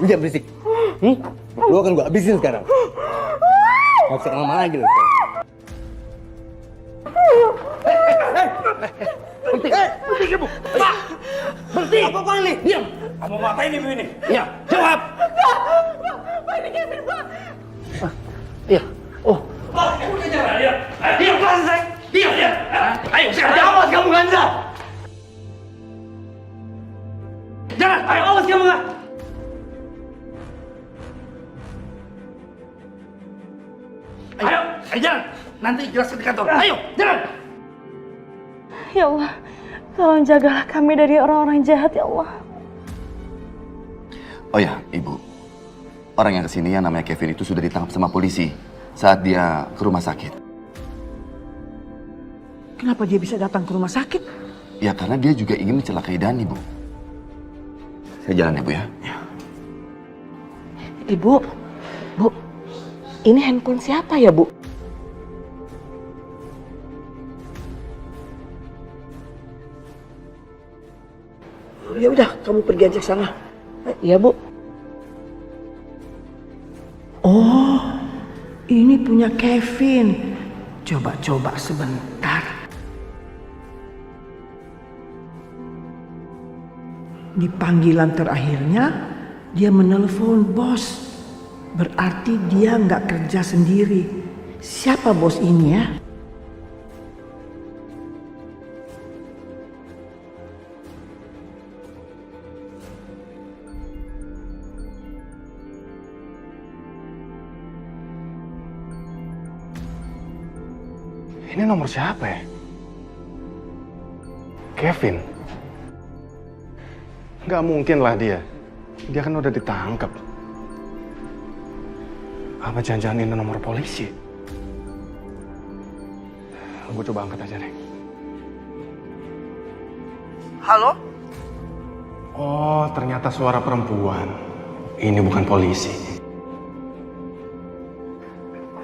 Jangan berisik. Lu akan gua habisin sekarang. Gak bisa lama lagi lu. Berhenti kamu. Pak. Berhenti. Apa ini? Diam. Kamu ngapain ibu ini? Iya, jawab. Pak, ini Kevin, Pak. Iya. Oh. Pak, udah jangan dia. Diam, Pak, selesai. Diam. Ayo, sekarang. Awas kamu, Ganza. Jangan, ayo, awas kamu, nggak? Ayo, jangan. Nanti jelaskan di kantor. Ayo, jalan. Ya Allah, tolong jagalah kami dari orang-orang jahat, ya Allah. Oh ya, Ibu. Orang yang kesini yang namanya Kevin itu sudah ditangkap sama polisi saat dia ke rumah sakit. Kenapa dia bisa datang ke rumah sakit? Ya karena dia juga ingin mencelakai Dani, Bu. Saya jalan ya, Bu ya. Ibu, Bu, ini handphone siapa ya, Bu? Ya udah, kamu pergi aja ke sana. Iya, Bu. Oh, ini punya Kevin. Coba-coba sebentar. Di panggilan terakhirnya, dia menelpon bos. Berarti dia nggak kerja sendiri. Siapa bos ini ya? Ini nomor siapa ya? Kevin? Nggak mungkin lah dia. Dia kan udah ditangkap. Apa jangan-jangan ini nomor polisi? Gue coba angkat aja deh. Halo? Oh, ternyata suara perempuan. Ini bukan polisi.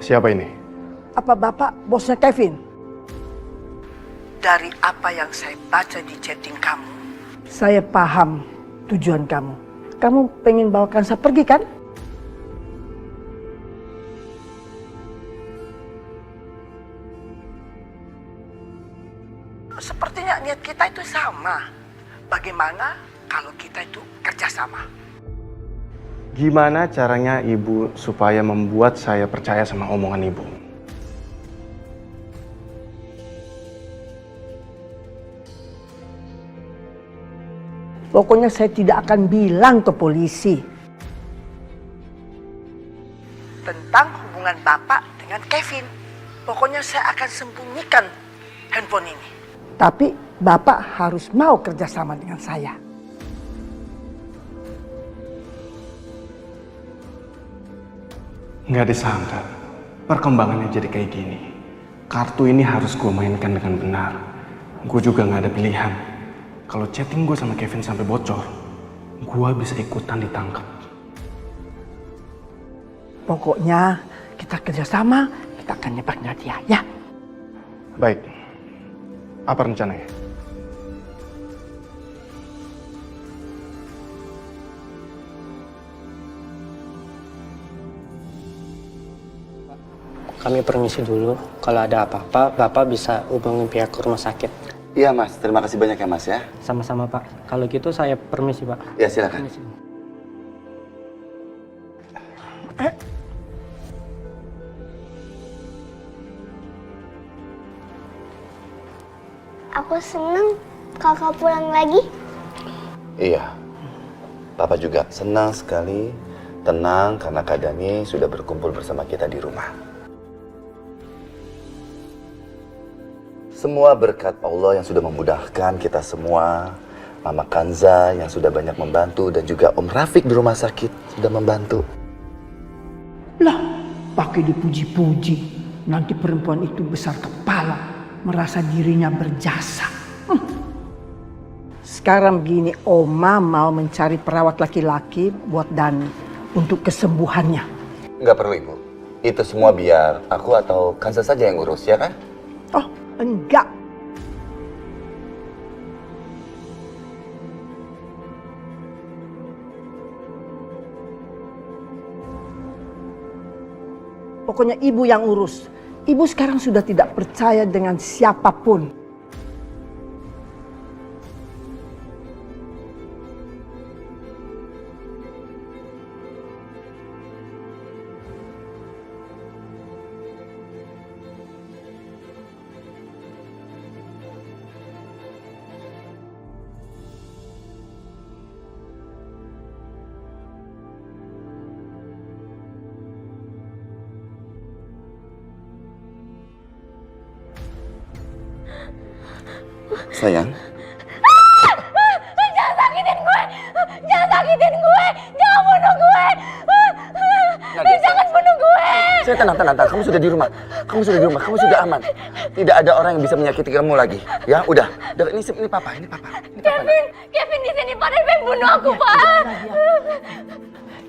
Siapa ini? Apa Bapak bosnya Kevin? Dari apa yang saya baca di chatting kamu, saya paham tujuan kamu. Kamu pengen bawa Kansa pergi kan? Sepertinya niat kita itu sama. Bagaimana kalau kita itu kerjasama? Gimana caranya Ibu supaya membuat saya percaya sama omongan Ibu? Pokoknya saya tidak akan bilang ke polisi tentang hubungan Bapak dengan Kevin. Pokoknya saya akan sembunyikan handphone ini. Tapi Bapak harus mau kerjasama dengan saya. Nggak disangka, perkembangannya jadi kayak gini. Kartu ini harus gue mainkan dengan benar. Gue juga nggak ada pilihan. Kalau chatting gue sama Kevin sampai bocor, gue bisa ikutan ditangkap. Pokoknya kita kerjasama, kita akan nyebaknya dia, ya. Baik, apa rencananya? Kami permisi dulu. Kalau ada apa-apa, Bapak bisa hubungi pihak rumah sakit. Iya, Mas. Terima kasih banyak ya, Mas ya. Sama-sama, Pak. Kalau gitu saya permisi, Pak. Ya, silakan. Permisi. Aku senang kakak pulang lagi. Iya. Papa juga senang sekali, tenang karena Kak Dani sudah berkumpul bersama kita di rumah. Semua berkat Allah yang sudah memudahkan kita semua. Mama Kanza yang sudah banyak membantu dan juga Om Rafiq di rumah sakit sudah membantu. Lah, pakai dipuji-puji. Nanti perempuan itu besar kepala, merasa dirinya berjasa. Sekarang begini, Oma mau mencari perawat laki-laki buat Dani untuk kesembuhannya. Nggak perlu, Ibu. Itu semua biar aku atau Kanza saja yang urus, ya kan? Oh, enggak. Pokoknya ibu yang urus. Ibu sekarang sudah tidak percaya dengan siapapun. Sayang. Jangan sakitin gue! Jangan sakitin gue! Jangan bunuh gue! Jangan bunuh gue! Saya tenang. Kamu sudah di rumah. Kamu sudah aman. Tidak ada orang yang bisa menyakiti kamu lagi. Ya, udah. Ini papa. Kevin di sini, Pak. Dia pengen bunuh aku, Pak.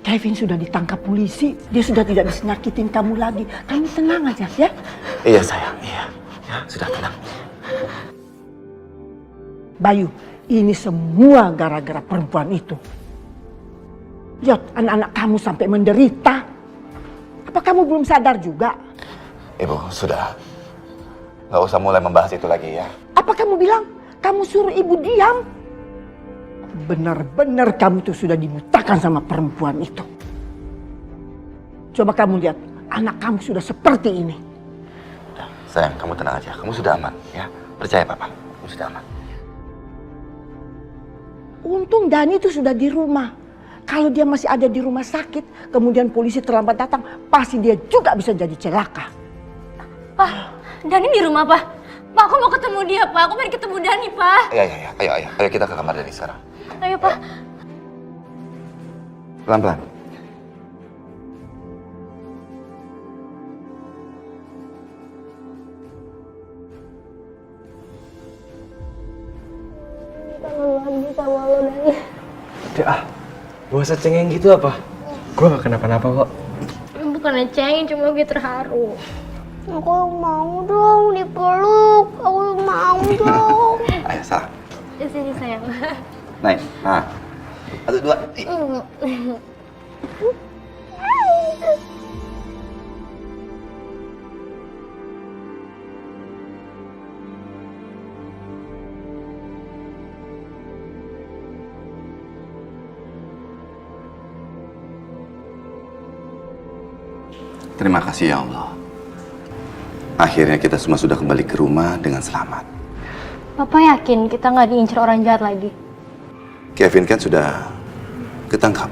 Kevin sudah ditangkap polisi. Dia sudah tidak bisa nyakitin kamu lagi. Kamu tenang aja ya. Iya sayang, iya. Ya, sudah tenang. Bayu, ini semua gara-gara perempuan itu. Lihat anak-anak kamu sampai menderita. Apa kamu belum sadar juga? Ibu, sudah. Nggak usah mulai membahas itu lagi ya. Apa kamu bilang? Kamu suruh ibu diam? Benar-benar kamu tuh sudah dibutakan sama perempuan itu. Coba kamu lihat, anak kamu sudah seperti ini. Udah, sayang, kamu tenang aja. Kamu sudah aman ya. Percaya papa, kamu sudah aman. Untung Dani itu sudah di rumah. Kalau dia masih ada di rumah sakit, kemudian polisi terlambat datang, pasti dia juga bisa jadi celaka. Pak, Dani di rumah, Pak. Pak, aku mau ketemu dia, Pak. Aku pengen ketemu Dani, Pak. Iya. Ayo kita ke kamar Dani sekarang. Ayo, Pak. Pelan-pelan. Lagi sama lo Dani. Udah gak usah cengeng gitu apa? Gue gak kenapa-napa kok. Bukannya cengeng, cuma gue terharu. Aku mau dong dipeluk. Aku mau dong. Ayo, salam. Di sini, sayang. Naik. Nah. 1, 2. Terima kasih ya Allah. Akhirnya kita semua sudah kembali ke rumah dengan selamat. Papa yakin kita nggak diincar orang jahat lagi? Kevin kan sudah ketangkap.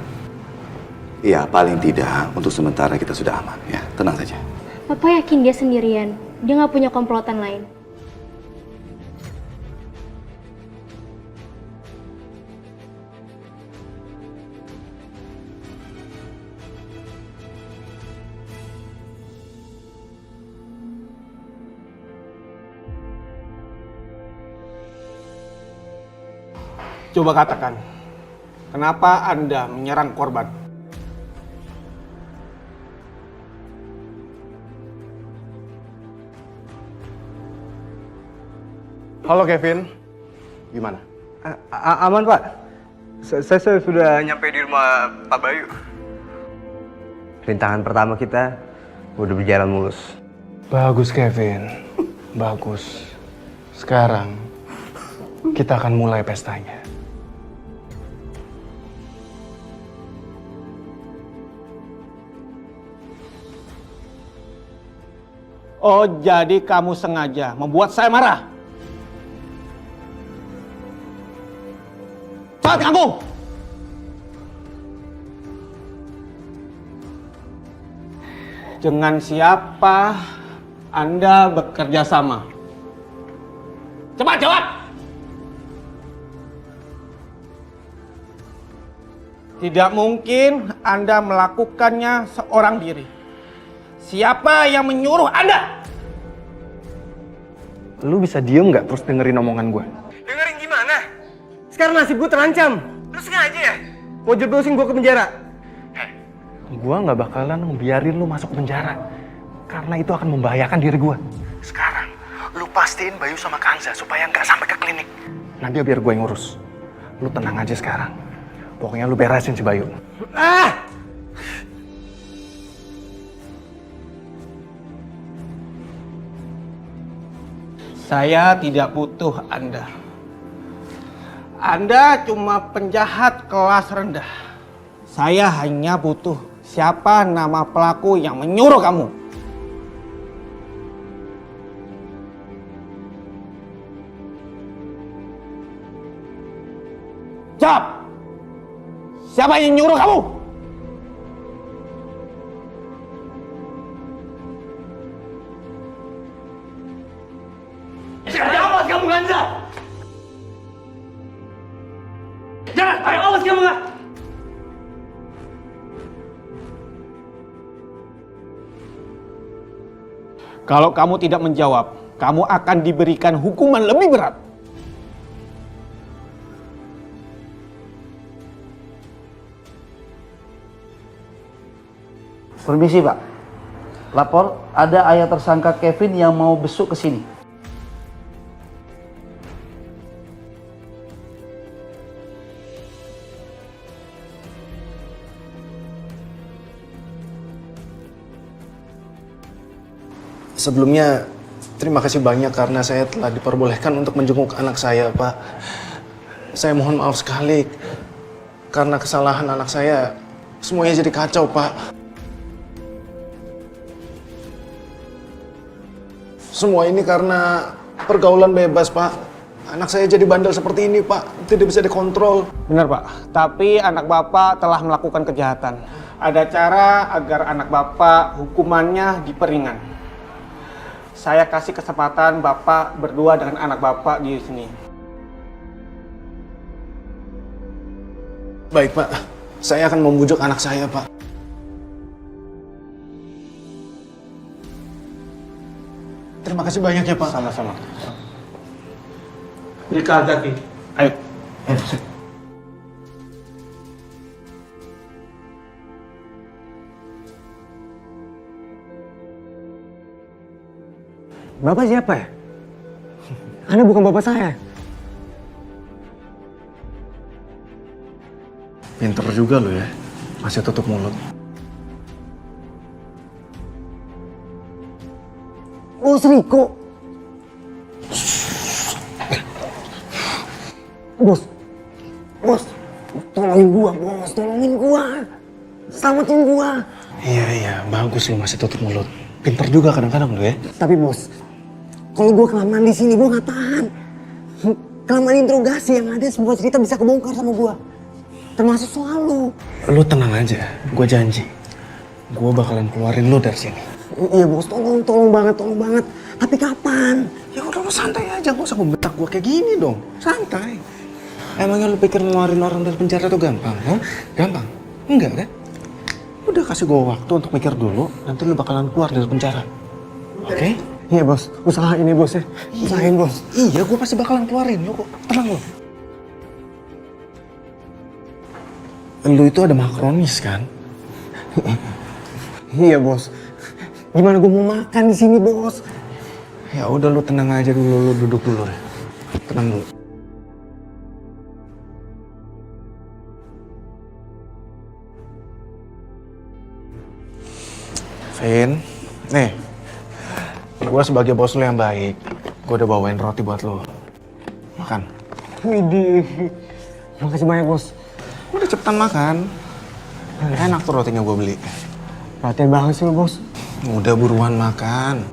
Iya, paling tidak untuk sementara kita sudah aman ya. Tenang saja. Papa yakin dia sendirian? Dia nggak punya komplotan lain? Coba katakan, kenapa Anda menyerang korban? Halo Kevin, gimana? Aman Pak, saya sudah nyampe di rumah Pak Bayu. Rintangan pertama kita udah berjalan mulus. Bagus Kevin, bagus. Sekarang kita akan mulai pestanya. Oh, jadi kamu sengaja membuat saya marah? Cepat kamu! Dengan siapa Anda bekerja sama? Cepat jawab! Tidak mungkin Anda melakukannya seorang diri. Siapa yang menyuruh Anda? Lu bisa diem nggak terus dengerin omongan gue? Dengerin gimana? Sekarang nasib gue terancam. Lu sengaja ya? Mau jeblosin gue ke penjara? Gue nggak bakalan ngebiarin lu masuk ke penjara. Karena itu akan membahayakan diri gue. Sekarang, lu pastiin Bayu sama Kanza supaya nggak sampai ke klinik. Nanti biar gue yang ngurus. Lu tenang aja sekarang. Pokoknya lu beresin si Bayu. Saya tidak butuh Anda. Anda cuma penjahat kelas rendah. Saya hanya butuh siapa nama pelaku yang menyuruh kamu. Jawab! Siapa yang nyuruh kamu? Awas kamu, Ganza! Jangan! Ayo, awas kamu, nggak? Kalau kamu tidak menjawab, kamu akan diberikan hukuman lebih berat. Permisi, Pak. Lapor, ada ayah tersangka Kevin yang mau besuk ke sini. Sebelumnya, terima kasih banyak karena saya telah diperbolehkan untuk menjenguk anak saya, Pak. Saya mohon maaf sekali karena kesalahan anak saya. Semuanya jadi kacau, Pak. Semua ini karena pergaulan bebas, Pak. Anak saya jadi bandel seperti ini, Pak. Tidak bisa dikontrol. Benar, Pak. Tapi anak Bapak telah melakukan kejahatan. Ada cara agar anak Bapak hukumannya diperingan. Saya kasih kesempatan Bapak berdua dengan anak Bapak di sini. Baik, Pak. Saya akan membujuk anak saya, Pak. Terima kasih banyak ya, Pak. Sama-sama. Rika Zaki. Ayo. Bapak siapa ya? Anda bukan bapak saya. Pinter juga lo ya. Masih tutup mulut. Bos Riko. Bos, tolongin gua, bos, tolongin gua. Selamatin gua. Iya, bagus lo masih tutup mulut. Pinter juga kadang-kadang lo ya. Tapi bos, kalau gua kelamaan di sini gua nggak tahan. Kelamaan interogasi yang ada semua cerita bisa kebongkar sama gua. Termasuk soal lo. Lo tenang aja, gue janji. Gue bakalan keluarin lo dari sini. Iya bos, tolong banget. Tapi kapan? Ya udah lo santai aja, gak usah membentak gue kayak gini dong. Santai. Emangnya lo pikir ngeluarin orang dari penjara tuh gampang? Huh? Gampang? Enggak kan? Udah kasih gue waktu untuk mikir dulu, nanti lo bakalan keluar dari penjara. Oke? Iya bos, usahain ya bos ya. Usahain bos. Iya, gue pasti bakalan keluarin lo kok. Tenang lo. Lo itu ada makronis kan? Iya bos. Gimana gue mau makan di sini bos? Ya udah lu tenang aja dulu, lu duduk dulu ya. Tenang dulu. Vin, nih, gue sebagai bos lu yang baik, gue udah bawain roti buat lu. Makan. Widih, makasih banyak bos. Udah cepetan makan. Enak tuh rotinya gue beli. Perhatian banget sih lo bos. Udah buruan makan.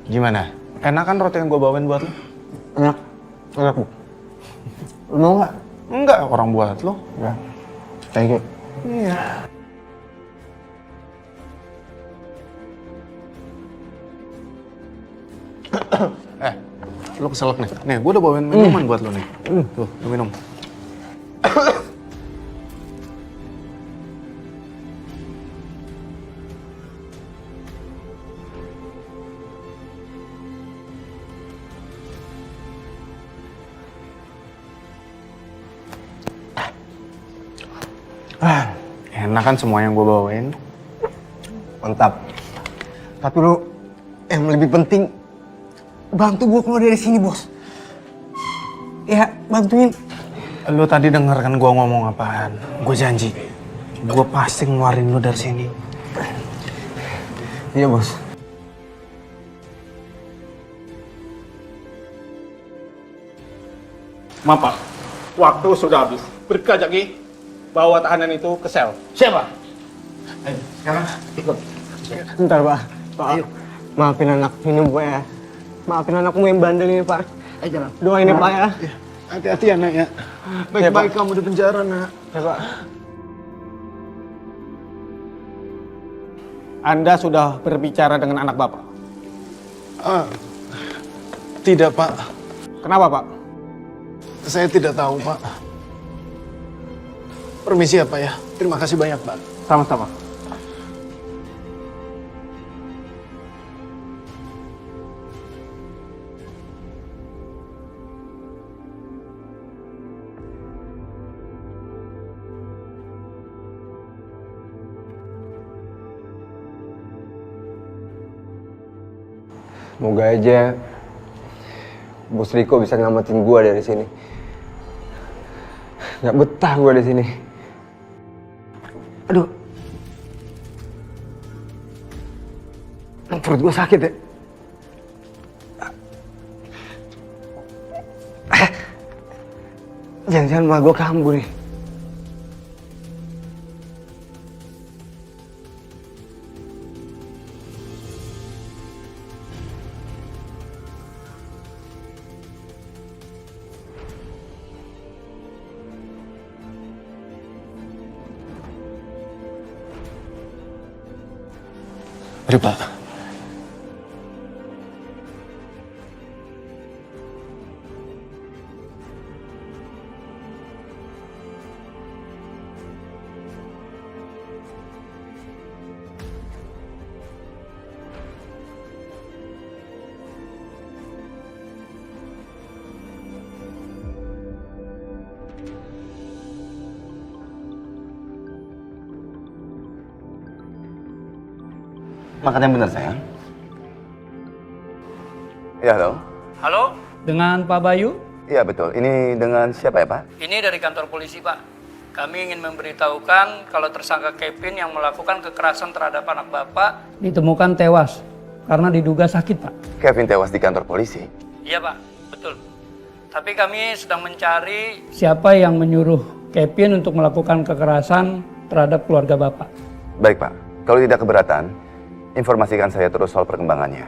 Gimana? Enak kan roti yang gue bawain buat lo? Enak bu. Lo mau nggak? Enggak, orang buat lo. Ya. Thank you. Iya. Lo keselak nih. Nih, gue udah bawain minuman buat lo nih. Tuh, lo minum. Enak kan semua yang gue bawain? Mantap. Tapi lo yang lebih penting bantu gue keluar dari sini, Bos. Ya, bantuin. Lo tadi denger kan gue ngomong apaan? Gue janji, gue pasti ngeluarin lo dari sini. Iya, Bos. Maaf Pak, waktu sudah habis. Berkah Jaki, bawa tahanan itu ke sel. Siapa? Ayo, sekarang ikut. Bentar, Pak. Pak, maafin anak ini, Pak ya. Maafin anakmu yang bandel ini, Pak. Ayo jalan. Doain ya, Pak ya. Hati-hati ya nak ya. Baik-baik kamu di penjara nak. Ya, Pak. Anda sudah berbicara dengan anak Bapak? Tidak, Pak. Kenapa Pak? Saya tidak tahu, Pak. Permisi ya, Pak ya. Terima kasih banyak, Pak. Sama-sama. Semoga aja Bos Riko bisa ngamatin gua dari sini. Nggak betah gua di sini. Aduh. Perut gua sakit ya. Jangan-jangan mah gua kambuh nih. Mari, Pak. Makan yang benar, sayang. Ya, halo. Halo, dengan Pak Bayu? Iya, betul. Ini dengan siapa ya, Pak? Ini dari kantor polisi, Pak. Kami ingin memberitahukan kalau tersangka Kevin yang melakukan kekerasan terhadap anak Bapak ditemukan tewas karena diduga sakit, Pak. Kevin tewas di kantor polisi. Iya, Pak. Betul. Tapi kami sedang mencari siapa yang menyuruh Kevin untuk melakukan kekerasan terhadap keluarga Bapak. Baik, Pak. Kalau tidak keberatan, informasikan saya terus soal perkembangannya.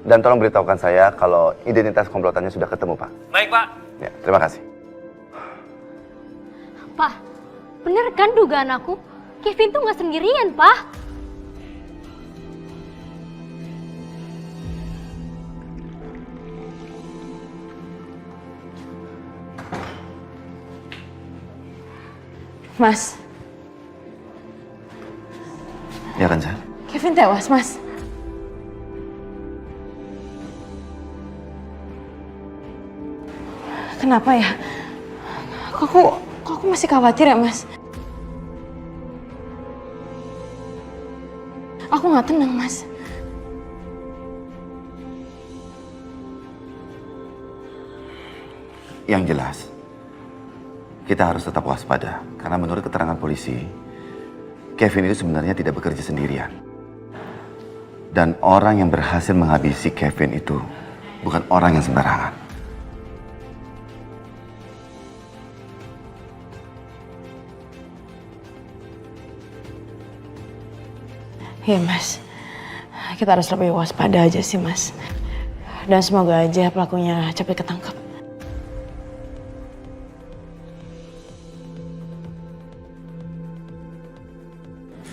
Dan tolong beritahukan saya kalau identitas komplotannya sudah ketemu, Pak. Baik, Pak. Ya, terima kasih. Pak, bener kan dugaan aku? Kevin tuh nggak sendirian, Pak. Mas, Ya kan, Sa? Kevin tewas, Mas. Kenapa ya? Kok aku masih khawatir ya, Mas? Aku nggak tenang, Mas. Yang jelas, kita harus tetap waspada. Karena menurut keterangan polisi, Kevin itu sebenarnya tidak bekerja sendirian. Dan orang yang berhasil menghabisi Kevin itu bukan orang yang sembarangan. Iya, Mas. Kita harus lebih waspada aja sih, Mas. Dan semoga aja pelakunya cepat ketangkep.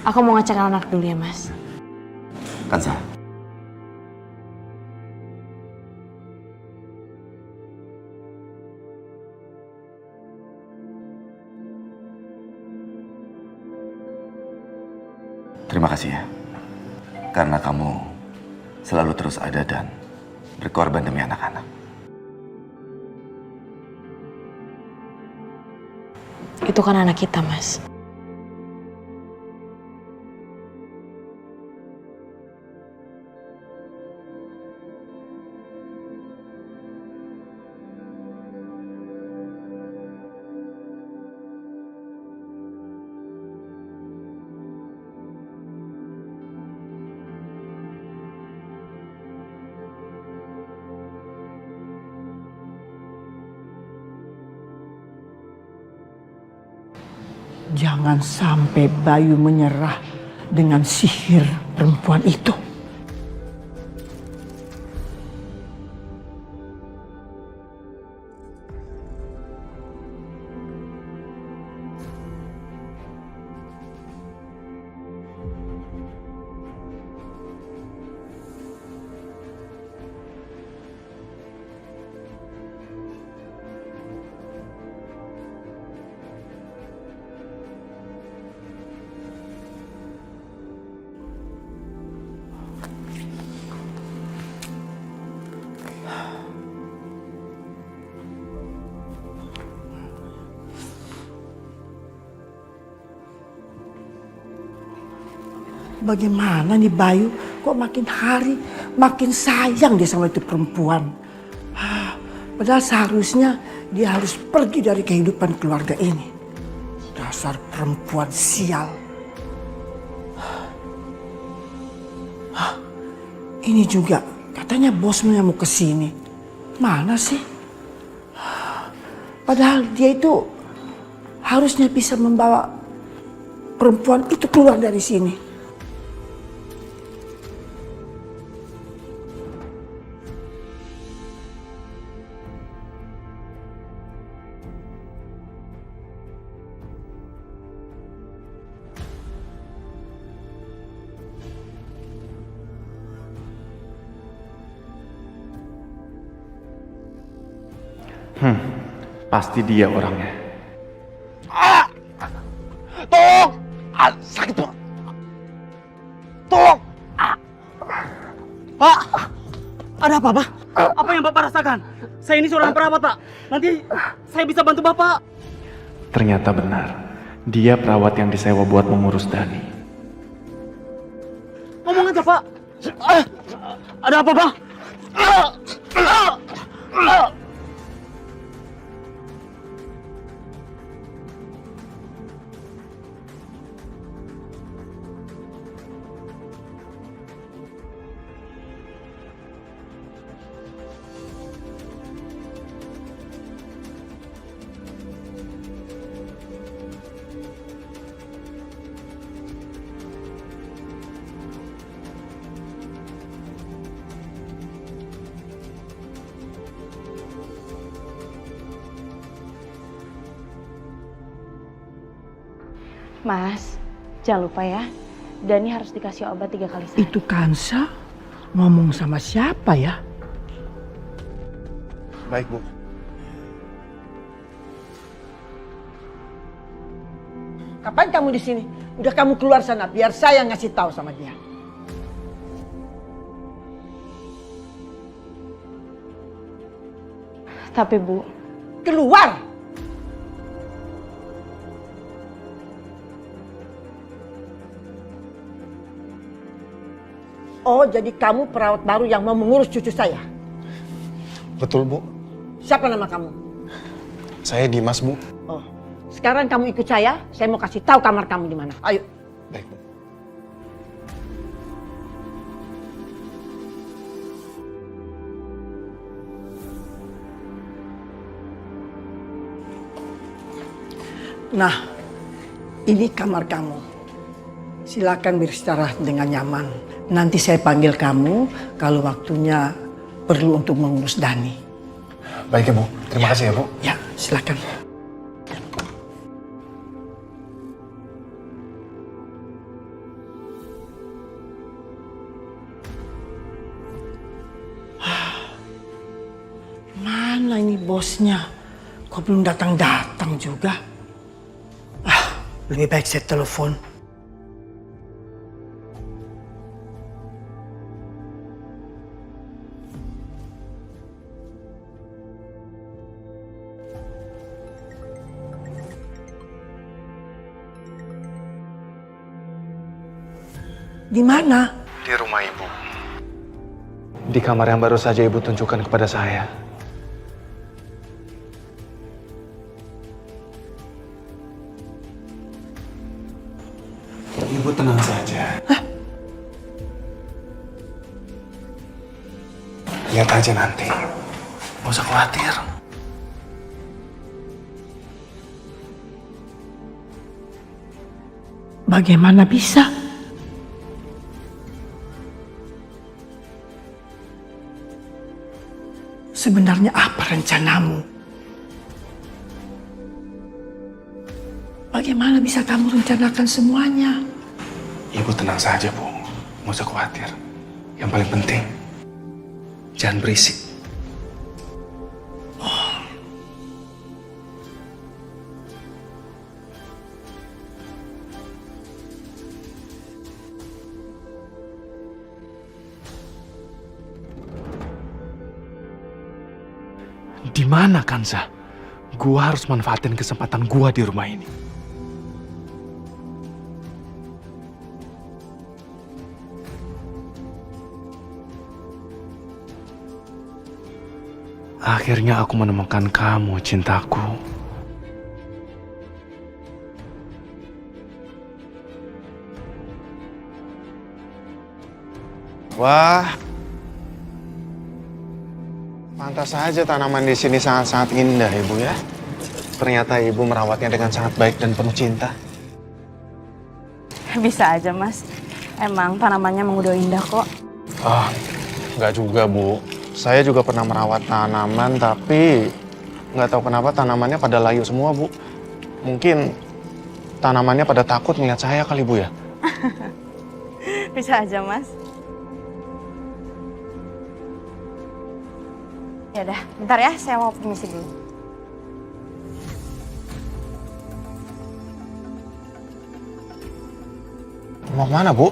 Aku mau ngecek anak dulu ya, Mas. Kansa. Terima kasih ya. Karena kamu selalu terus ada dan berkorban demi anak-anak. Itu kan anak kita, Mas. Jangan sampai Bayu menyerah dengan sihir perempuan itu. Bagaimana nih Bayu? Kok makin hari makin sayang dia sama itu perempuan. Padahal seharusnya dia harus pergi dari kehidupan keluarga ini. Dasar perempuan sial. Ini juga katanya bosnya mau kesini. Mana sih? Padahal dia itu harusnya bisa membawa perempuan itu keluar dari sini. Pasti dia orangnya. Tolong! Sakit Pak. Tolong! Pak! Ada apa, Pak? Apa yang Bapak rasakan? Saya ini seorang perawat, Pak. Nanti saya bisa bantu Bapak. Ternyata benar. Dia perawat yang disewa buat mengurus Dani. Ngomong aja, Pak. Ada apa, Pak? Mas, jangan lupa ya, Dani harus dikasih obat 3 kali sehari. Itu Kansa ngomong sama siapa ya? Baik, Bu. Kapan kamu di sini? Udah kamu keluar sana biar saya ngasih tahu sama dia. Tapi Bu, Keluar! Oh, jadi kamu perawat baru yang mau mengurus cucu saya? Betul, Bu. Siapa nama kamu? Saya Dimas, Bu. Oh, sekarang kamu ikut saya mau kasih tahu kamar kamu di mana. Ayo. Baik, Bu. Nah, ini kamar kamu. Silakan beristirahat dengan nyaman. Nanti saya panggil kamu kalau waktunya perlu untuk mengurus Dani. Baik ya, Bu. Terima kasih ya, Bu. Ya, silakan. Mana ini bosnya? Kok belum datang-datang juga? Lebih baik saya telepon. Di mana? Di rumah Ibu. Di kamar yang baru saja Ibu tunjukkan kepada saya. Ibu tenang saja. Hah? Lihat aja nanti. Gak usah khawatir. Bagaimana bisa? Sebenarnya apa rencanamu? Bagaimana bisa kamu rencanakan semuanya? Ibu tenang saja, Bu. Nggak usah khawatir. Yang paling penting, jangan berisik. Di mana Kanza? Gua harus manfaatin kesempatan gua di rumah ini. Akhirnya aku menemukan kamu, cintaku. Wah, pantas saja tanaman di sini sangat-sangat indah, Ibu ya. Ternyata Ibu merawatnya dengan sangat baik dan penuh cinta. Bisa aja, Mas. Emang tanamannya emang udah indah kok. Ah, nggak juga, Bu. Saya juga pernah merawat tanaman, tapi nggak tahu kenapa tanamannya pada layu semua, Bu. Mungkin tanamannya pada takut melihat saya kali, Bu ya. Bisa aja, Mas. Ya udah, bentar ya, saya mau permisi dulu. Mau kemana, Bu?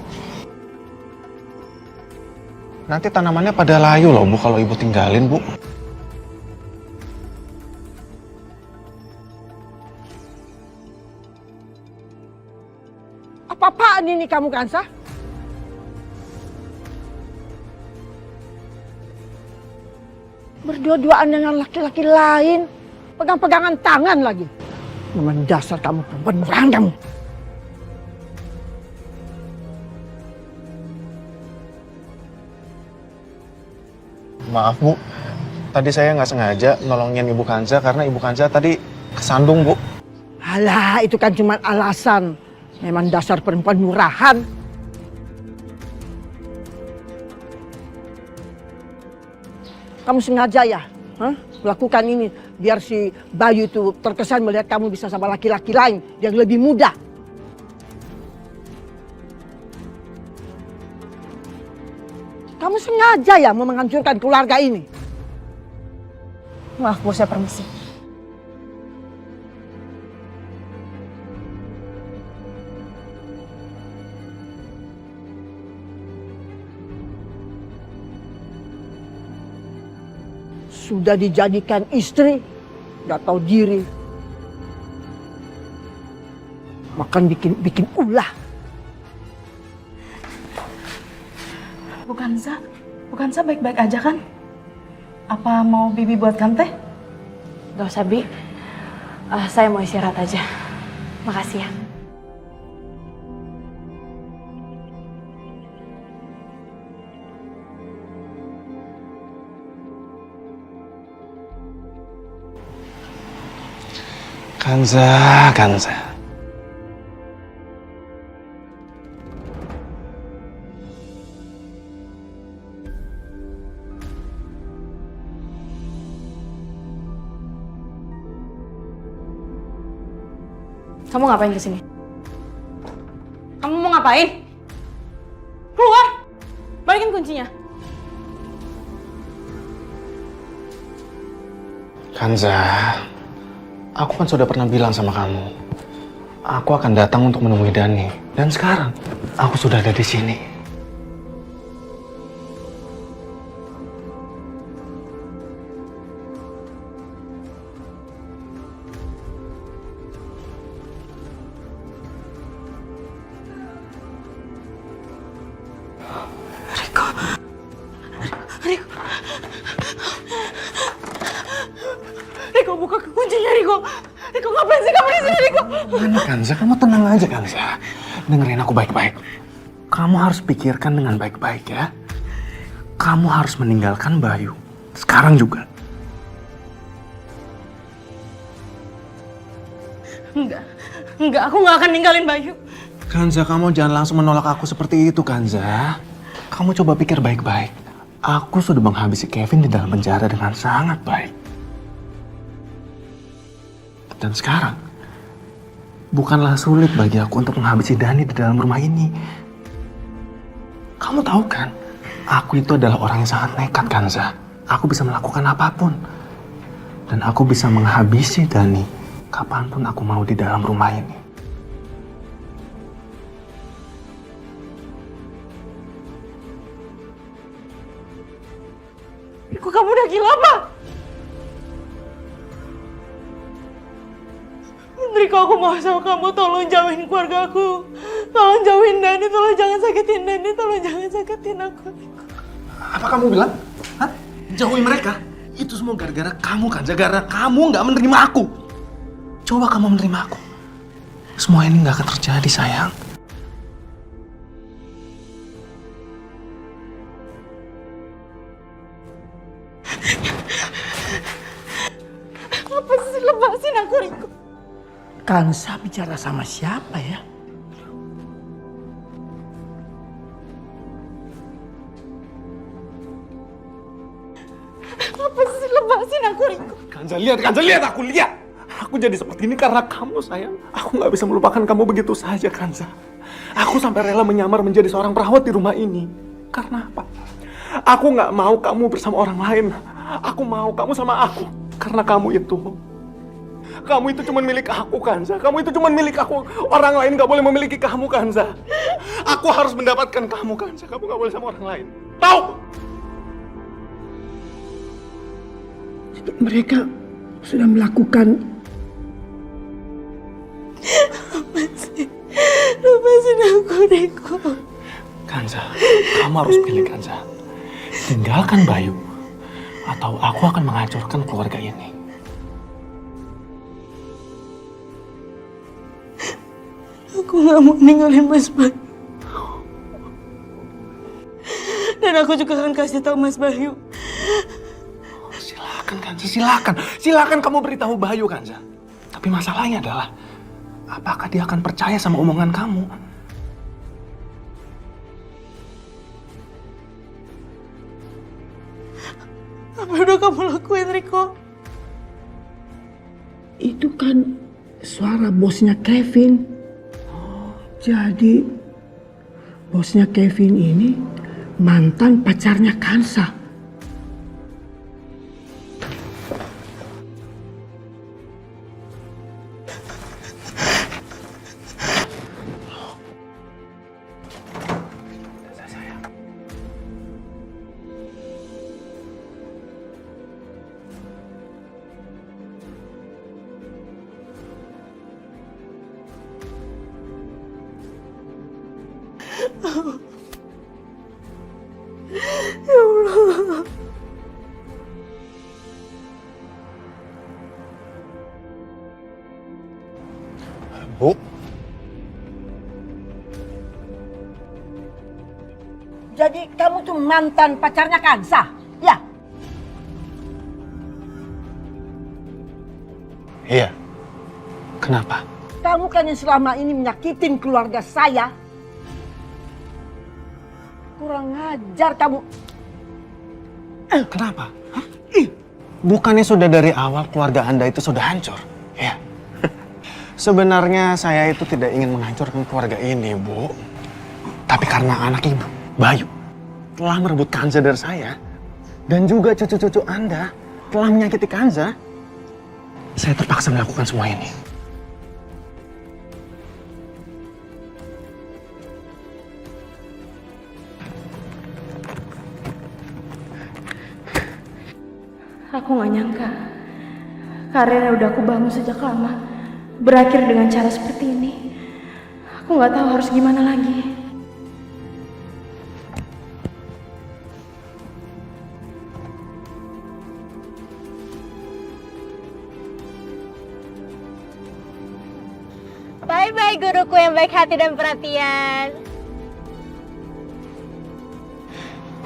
Nanti tanamannya pada layu loh, Bu, kalau Ibu tinggalin, Bu. Apa-apaan ini kamu, Kansa? Berdua-duaan dengan laki-laki lain, pegang-pegangan tangan lagi. Memang dasar kamu perempuan murahan kamu. Maaf, Bu. Tadi saya nggak sengaja nolongin Ibu Kanza karena Ibu Kanza tadi kesandung, Bu. Alah, itu kan cuma alasan. Memang dasar perempuan murahan. Kamu sengaja ya melakukan ini biar si Bayu itu terkesan melihat kamu bisa sama laki-laki lain yang lebih muda. Kamu sengaja ya mau menghancurkan keluarga ini? Maaf, Bu, saya permisi. Sudah dijadikan istri, nggak tahu diri. Makan bikin ulah. Bukan Za baik-baik aja kan? Apa mau Bibi buatkan teh? Gak usah, Bi. Saya mau istirahat aja. Makasih ya. Kanza. Kamu ngapain kesini? Kamu mau ngapain? Keluar! Balikin kuncinya. Kanza, aku kan sudah pernah bilang sama kamu, aku akan datang untuk menemui Dani. Dan sekarang, aku sudah ada di sini. Riko, buka kuncinya, Riko. Riko, ngapain sih kamu di sini, Riko? Mana Kanza, kamu tenang aja Kanza. Dengerin aku baik-baik. Kamu harus pikirkan dengan baik-baik ya. Kamu harus meninggalkan Bayu. Sekarang juga. Enggak, aku nggak akan ninggalin Bayu. Kanza, kamu jangan langsung menolak aku seperti itu, Kanza. Kamu coba pikir baik-baik. Aku sudah menghabisi Kevin di dalam penjara dengan sangat baik. Dan sekarang, bukanlah sulit bagi aku untuk menghabisi Dani di dalam rumah ini. Kamu tahu kan, aku itu adalah orang yang sangat nekat, Kanza. Aku bisa melakukan apapun. Dan aku bisa menghabisi Dani kapanpun aku mau di dalam rumah ini. Riko, kamu udah gila apa? Riko, aku mau sama kamu, tolong jauhin keluarga aku. Tolong jauhin Dani, tolong jangan sakitin Dani, tolong jangan sakitin aku. Apa kamu bilang? Hah? Jauhin mereka? Itu semua gara-gara kamu, Kanza. Gara-gara kamu nggak menerima aku. Coba kamu menerima aku. Semua ini nggak akan terjadi, sayang. Apa sih, lepasin aku, Riko. Kansa bicara sama siapa ya? Apa sih, lepasin aku, Riko. Kanza, lihat, aku lihat. Aku jadi seperti ini karena kamu, sayang. Aku nggak bisa melupakan kamu begitu saja, Kanza. Aku sampai rela menyamar menjadi seorang perawat di rumah ini. Karena apa? Aku nggak mau kamu bersama orang lain. Aku mau kamu sama aku. Karena kamu itu cuma milik aku, Kanza. Kamu itu cuma milik aku. Orang lain nggak boleh memiliki kamu, Kanza. Aku harus mendapatkan kamu, Kanza. Kamu nggak boleh sama orang lain. Tahu? Mereka sudah melakukan. Lepasin aku, Riko. Kanza, kamu harus pilih, Kanza. Tinggalkan Bayu, atau aku akan menghancurkan keluarga ini. Aku gak mau ninggalin Mas Bayu. Dan aku juga akan kasih tahu Mas Bayu. Silakan, Kanza, silakan. Silakan kamu beritahu Bayu, Kanza. Tapi masalahnya adalah, apakah dia akan percaya sama omongan kamu? Apa udah kamu lakuin, Riko? Itu kan suara bosnya Kevin. Jadi bosnya Kevin ini mantan pacarnya Kansa. Ya Allah. Bu, Jadi kamu tuh mantan pacarnya Kansa, ya? Iya. Kenapa? Kamu kan yang selama ini menyakitin keluarga saya. Kurang ajar kamu. Kenapa? Hah? Bukannya sudah dari awal keluarga Anda itu sudah hancur? Ya. Sebenarnya saya itu tidak ingin menghancurkan keluarga ini, Bu. Tapi karena anak Ibu, Bayu, telah merebut Kanza dari saya. Dan juga cucu-cucu Anda telah menyakiti Kanza. Saya terpaksa melakukan semua ini. Aku gak nyangka karir yang udah aku bangun sejak lama berakhir dengan cara seperti ini. Aku gak tahu harus gimana lagi. Bye-bye guruku yang baik hati dan perhatian.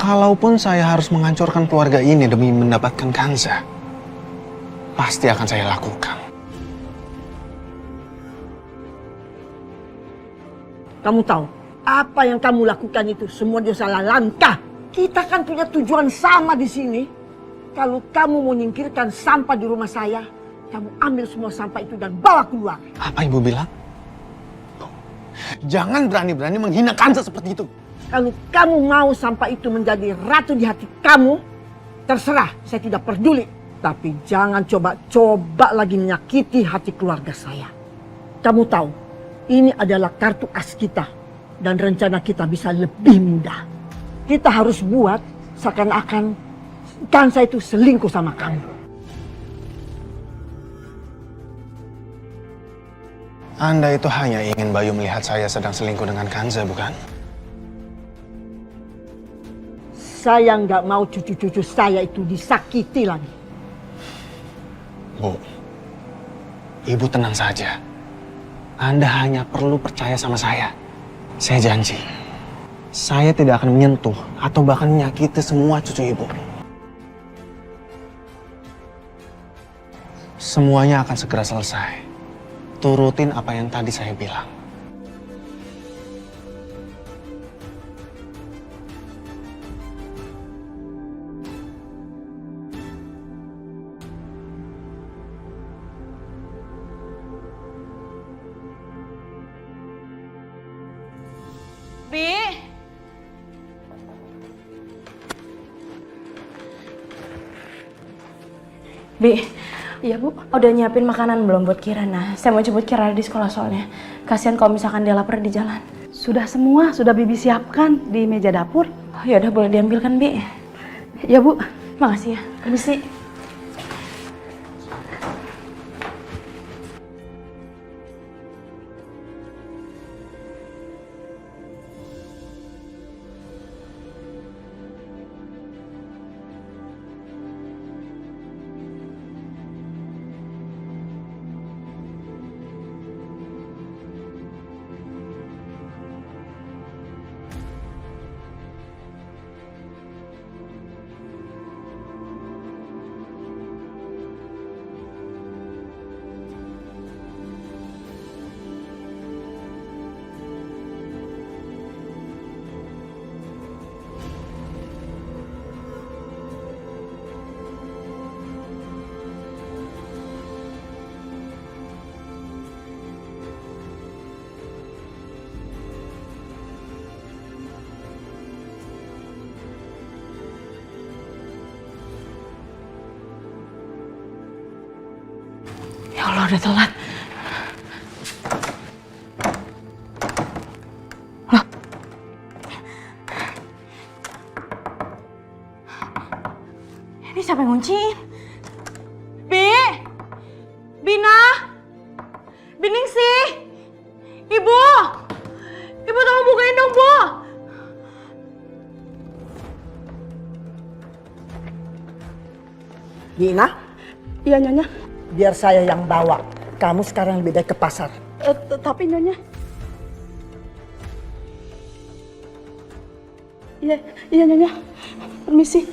Kalaupun saya harus menghancurkan keluarga ini demi mendapatkan Kanza, pasti akan saya lakukan. Kamu tahu, apa yang kamu lakukan itu semua dia salah langkah. Kita kan punya tujuan sama di sini. Kalau kamu mau nyingkirkan sampah di rumah saya, kamu ambil semua sampah itu dan bawa keluar. Apa ibu bilang? Jangan berani-berani menghina Kanza seperti itu. Kalau kamu mau sampah itu menjadi ratu di hati kamu, terserah, saya tidak peduli. Tapi jangan coba-coba lagi menyakiti hati keluarga saya. Kamu tahu, ini adalah kartu as kita. Dan rencana kita bisa lebih mudah. Kita harus buat seakan-akan Kanza itu selingkuh sama kamu. Anda itu hanya ingin Bayu melihat saya sedang selingkuh dengan Kanza, bukan? Saya nggak mau cucu-cucu saya itu disakiti lagi. Bu, Ibu tenang saja. Anda hanya perlu percaya sama saya. Saya janji, saya tidak akan menyentuh atau bahkan menyakiti semua cucu Ibu. Semuanya akan segera selesai. Turutin apa yang tadi saya bilang. Bi. Bi, iya Bu, udah nyiapin makanan belum buat Kirana? Saya mau jemput Kirana di sekolah soalnya. Kasihan kalau misalkan dia lapar di jalan. Sudah semua, sudah Bibi siapkan di meja dapur. Oh, ya udah boleh diambilkan, Bi. Ya Bu. Makasih ya. Permisi. Ya Allah, udah telat. Loh. Ini siapa yang ngunciin? Bi! Bina! Biningsih! Ibu! Ibu tolong bukain dong, Bu! Bina? Iya, Nyonya. Biar saya yang bawa. Kamu sekarang lebih baik ke pasar. Tapi Nyonya. Iya Nyonya. Permisi.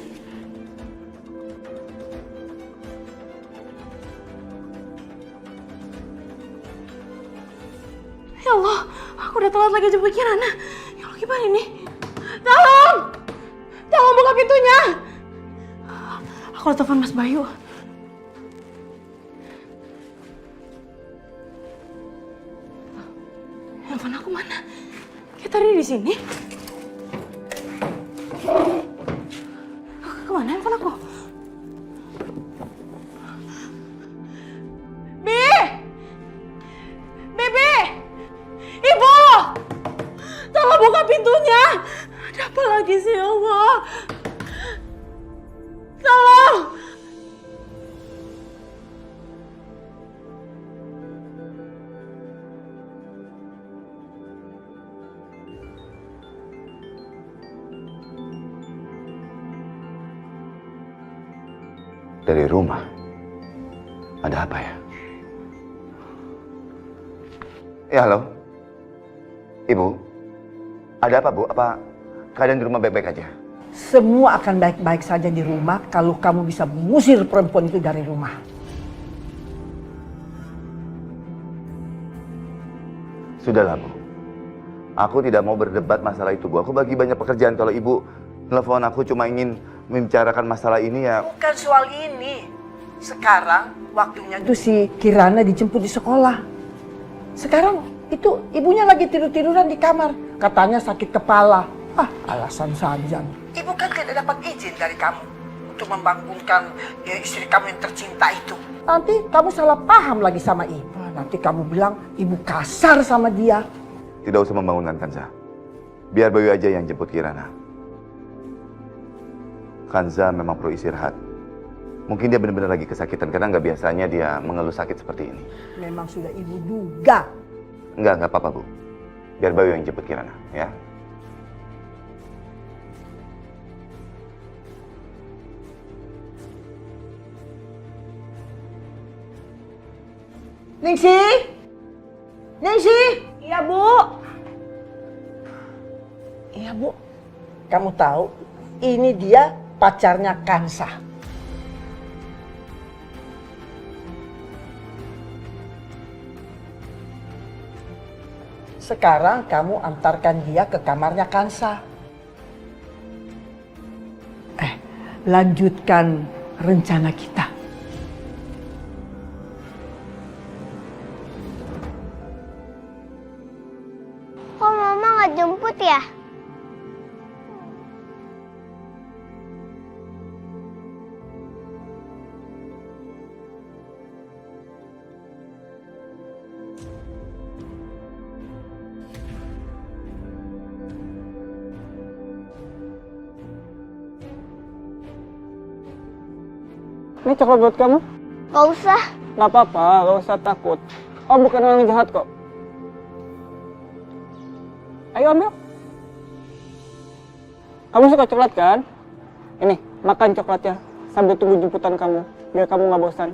Ya Allah, aku udah telat lagi jemput Kirana. Ya Allah, gimana ini? Tolong! Tolong buka pintunya! Aku harus telepon Mas Bayu. Handphone aku mana? Kayak tadi di sini. Kemana handphone aku? Bi! Bibi! Ibu! Tolong buka pintunya! Ada apa lagi sih, ya Allah? Tolong! Dari rumah? Ada apa ya? Ya, halo? Ibu? Ada apa, Bu? Apa keadaan di rumah baik-baik aja? Semua akan baik-baik saja di rumah kalau kamu bisa mengusir perempuan itu dari rumah. Sudahlah, Bu. Aku tidak mau berdebat masalah itu, Bu. Aku bagi banyak pekerjaan. Kalau Ibu telepon aku cuma ingin membicarakan masalah ini ya... Bukan soal ini. Sekarang waktunya itu si Kirana dijemput di sekolah. Sekarang itu ibunya lagi tidur-tiduran di kamar. Katanya sakit kepala. Alasan saja. Ibu kan tidak dapat izin dari kamu untuk membangunkan istri kamu yang tercinta itu. Nanti kamu salah paham lagi sama ibu. Nanti kamu bilang ibu kasar sama dia. Tidak usah membangunkan Kanza. Biar Bayu aja yang jemput Kirana. Kanza memang perlu istirahat. Mungkin dia benar-benar lagi kesakitan karena nggak biasanya dia mengeluh sakit seperti ini. Memang sudah ibu duga. Nggak apa-apa, Bu. Biar Bayu yang jemput Kirana, ya. Ningsi? Ningsi? Iya, Bu. Iya, Bu. Kamu tahu, ini dia pacarnya Kansa. Sekarang kamu antarkan dia ke kamarnya Kansa. Lanjutkan rencana kita. Kok Mama nggak jemput ya? Ini coklat buat kamu? Gak usah. Gak apa-apa, gak usah takut. Om bukan orang jahat kok. Ayo ambil. Kamu suka coklat kan? Ini, makan coklatnya sambil tunggu jemputan kamu, biar kamu gak bosan.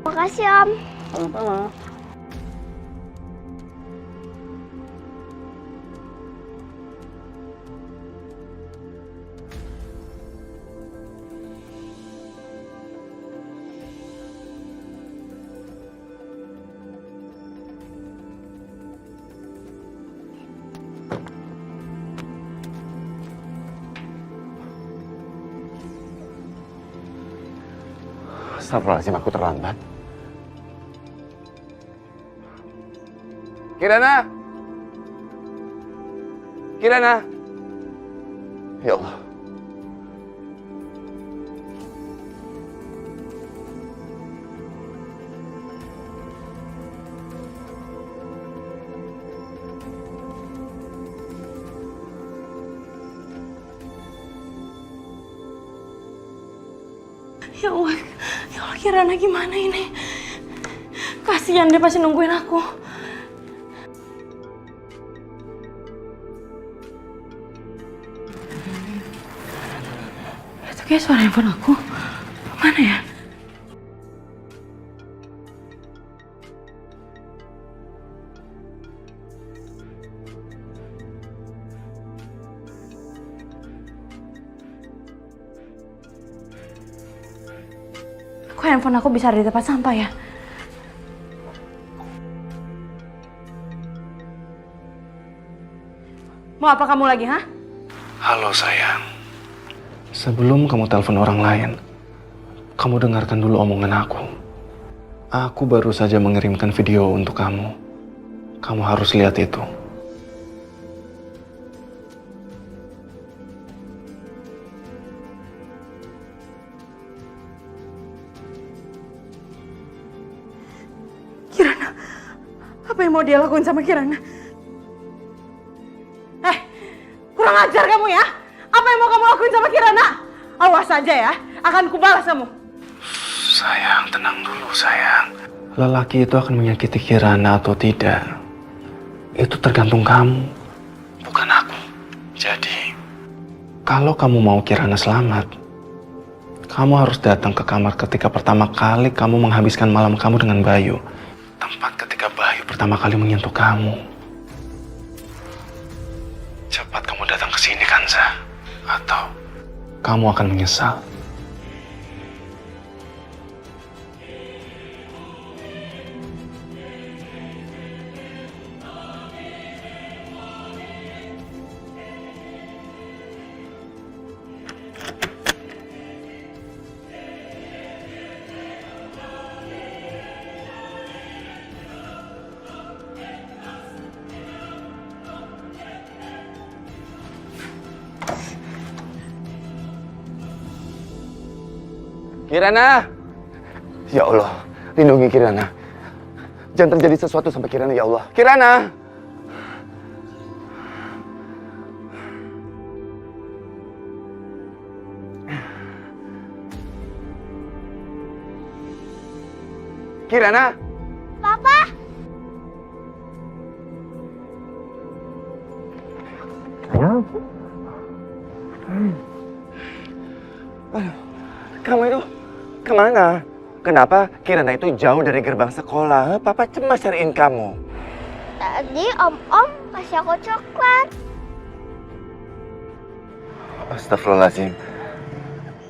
Makasih Om. Sama-sama. Astagfirullahaladzim, aku terlambat. Kirana! Kirana! Ya Allah. Ya Allah, Kirana gimana ini? Kasihan dia pasti nungguin aku. Itu kayak suara handphone aku. Mana ya? Kok handphone aku bisa ada di tempat sampah ya? Mau apa kamu lagi, ha? Halo sayang. Sebelum kamu telepon orang lain, kamu dengarkan dulu omongan aku. Aku baru saja mengirimkan video untuk kamu. Kamu harus lihat itu. Kirana, apa yang mau dia lakuin sama Kirana? Kurang ajar kamu ya! Apa yang mau kamu lakuin sama Kirana? Awas saja ya, akan kubalas kamu. Sayang, tenang dulu sayang. Lelaki itu akan menyakiti Kirana atau tidak, itu tergantung kamu, bukan aku. Jadi, kalau kamu mau Kirana selamat, kamu harus datang ke kamar ketika pertama kali kamu menghabiskan malam kamu dengan Bayu. Tempat ketika Bayu pertama kali menyentuh kamu. Cepat kamu datang ke sini, Kanza. Atau kamu akan menyesal. Kirana! Ya Allah, lindungi Kirana. Jangan terjadi sesuatu sama Kirana, ya Allah. Kirana! Kirana! Papa! Kamu itu kemana? Kenapa Kirana itu jauh dari gerbang sekolah? Papa cemas cariin kamu. Tadi om kasih aku coklat. Astagfirullahaladzim.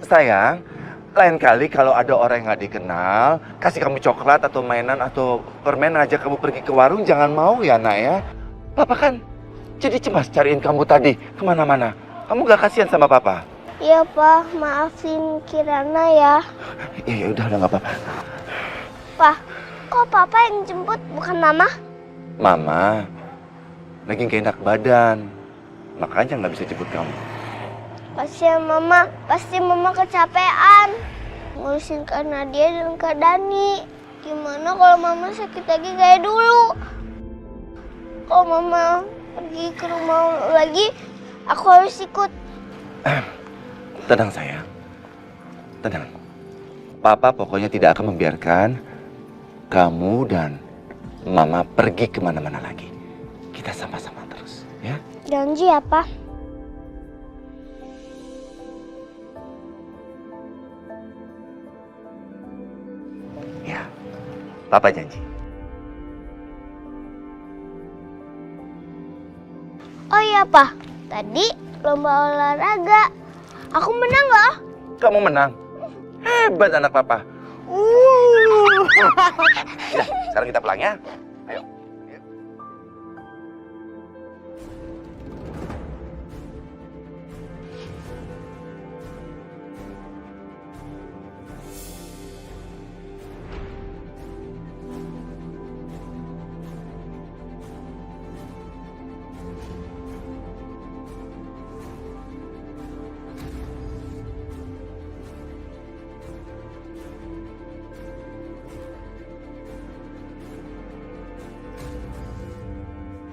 Sayang, lain kali kalau ada orang yang nggak dikenal, kasih kamu coklat atau mainan atau permen ngajak kamu pergi ke warung, jangan mau ya nak ya. Papa kan jadi cemas cariin kamu tadi kemana-mana. Kamu gak kasihan sama papa? Iya Pak, maafin Kirana ya. Iya udah nggak apa-apa. Pak, kok Papa yang jemput bukan Mama? Mama lagi gak enak badan, makanya nggak bisa jemput kamu. Kasihan Mama, pasti Mama kecapean ngurusin Kak Nadia dan Kak Dani. Gimana kalau Mama sakit lagi kayak dulu? Kalau Mama pergi ke rumah lagi, aku harus ikut. Tenang sayang, tenang. Papa pokoknya tidak akan membiarkan kamu dan Mama pergi kemana-mana lagi. Kita sama-sama terus, ya? Janji ya, Pak. Ya, Papa janji. Oh iya, Pak. Tadi lomba olahraga. Aku menang loh. Kamu menang? Hebat anak Papa. Ya, sekarang kita pulang ya. Ayo.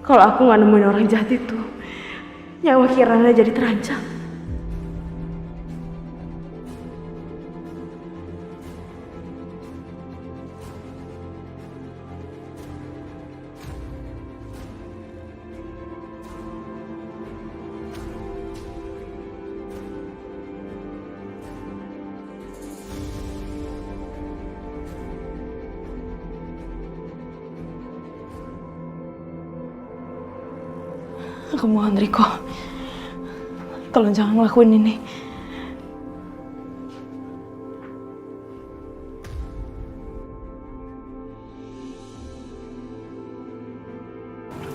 Kalau aku nggak nemuin orang jahat itu, nyawa Kirana jadi terancam. Aku mohon Riko, tolong jangan ngelakuin ini.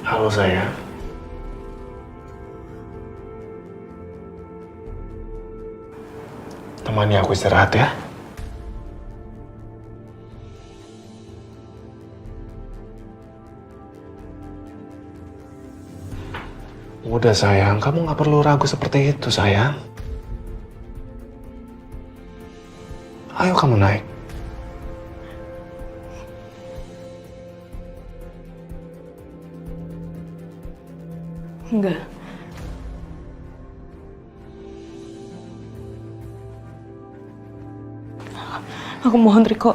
Halo sayang. Temani aku istirahat ya. Udah sayang, kamu gak perlu ragu seperti itu sayang. Ayo kamu naik. Enggak. Aku mohon Riko.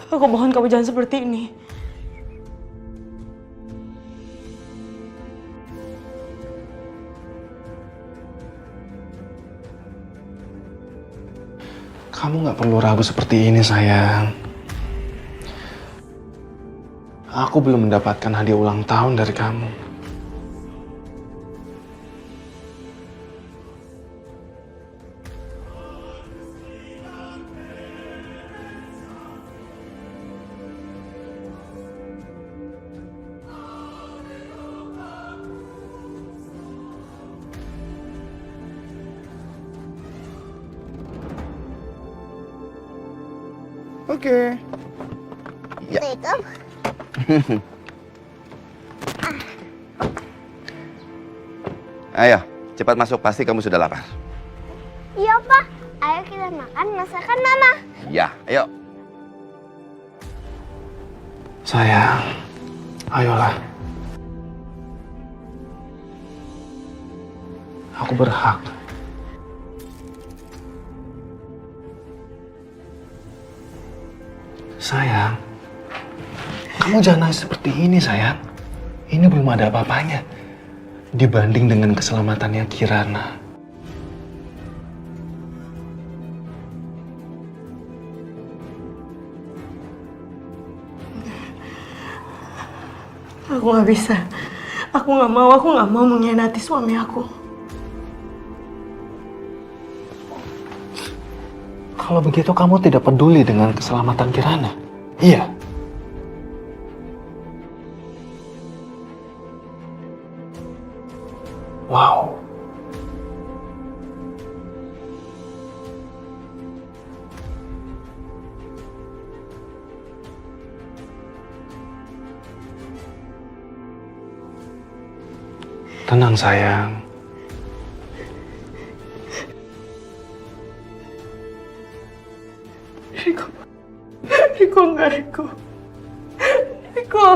Aku mohon kamu jangan seperti ini. Kamu gak perlu ragu seperti ini, sayang. Aku belum mendapatkan hadiah ulang tahun dari kamu. Oke. Ya. Ayo, cepat masuk. Pasti kamu sudah lapar. Iya, Pak. Ayo kita makan masakan Mama. Ya, ayo. Sayang, ayolah. Aku berhak. Sayang, kamu jangan nangis seperti ini, sayang. Ini belum ada apa-apanya dibanding dengan keselamatannya Kirana. Aku nggak bisa. Aku nggak mau mengkhianati suami aku. Kalau begitu kamu tidak peduli dengan keselamatan Kirana? Iya. Wow. Tenang sayang. Riko enggak, Riko. Riko.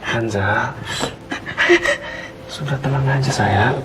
Hanza, sudah tenang aja sayang.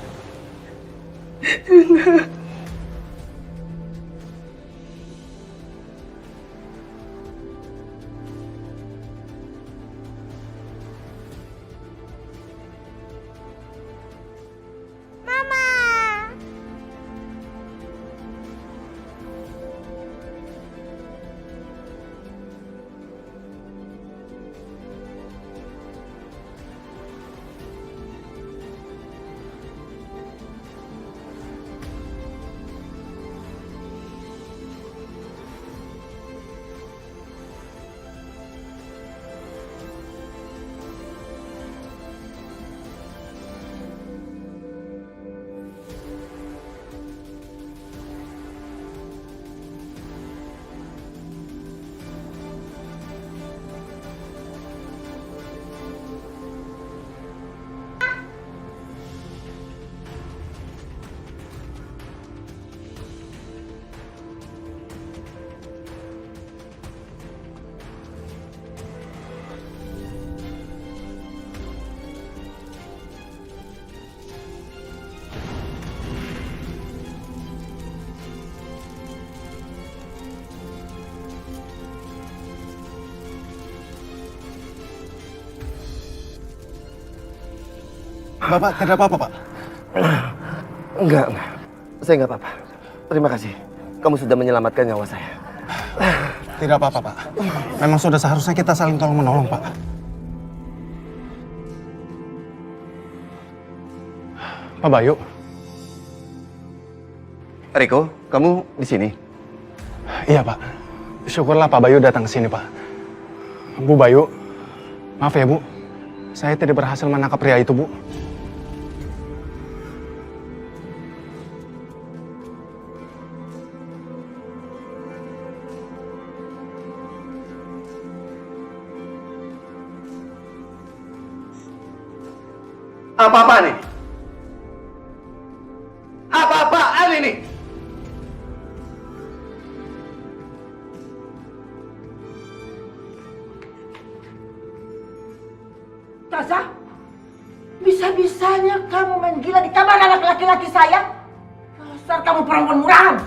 Bapak, tidak apa-apa, Pak? Enggak. Saya enggak apa-apa. Terima kasih. Kamu sudah menyelamatkan nyawa saya. Tidak apa-apa, Pak. Memang sudah seharusnya kita saling tolong-menolong, Pak. Pak Bayu. Riko, kamu di sini? Iya, Pak. Syukurlah Pak Bayu datang ke sini, Pak. Bu Bayu, maaf ya, Bu. Saya tidak berhasil menangkap pria itu, Bu. Apa-apaan ini? Apa-apaan ini? Tasha, bisa-bisanya kamu main gila di kamar anak laki-laki saya? Dasar kamu perempuan murahan.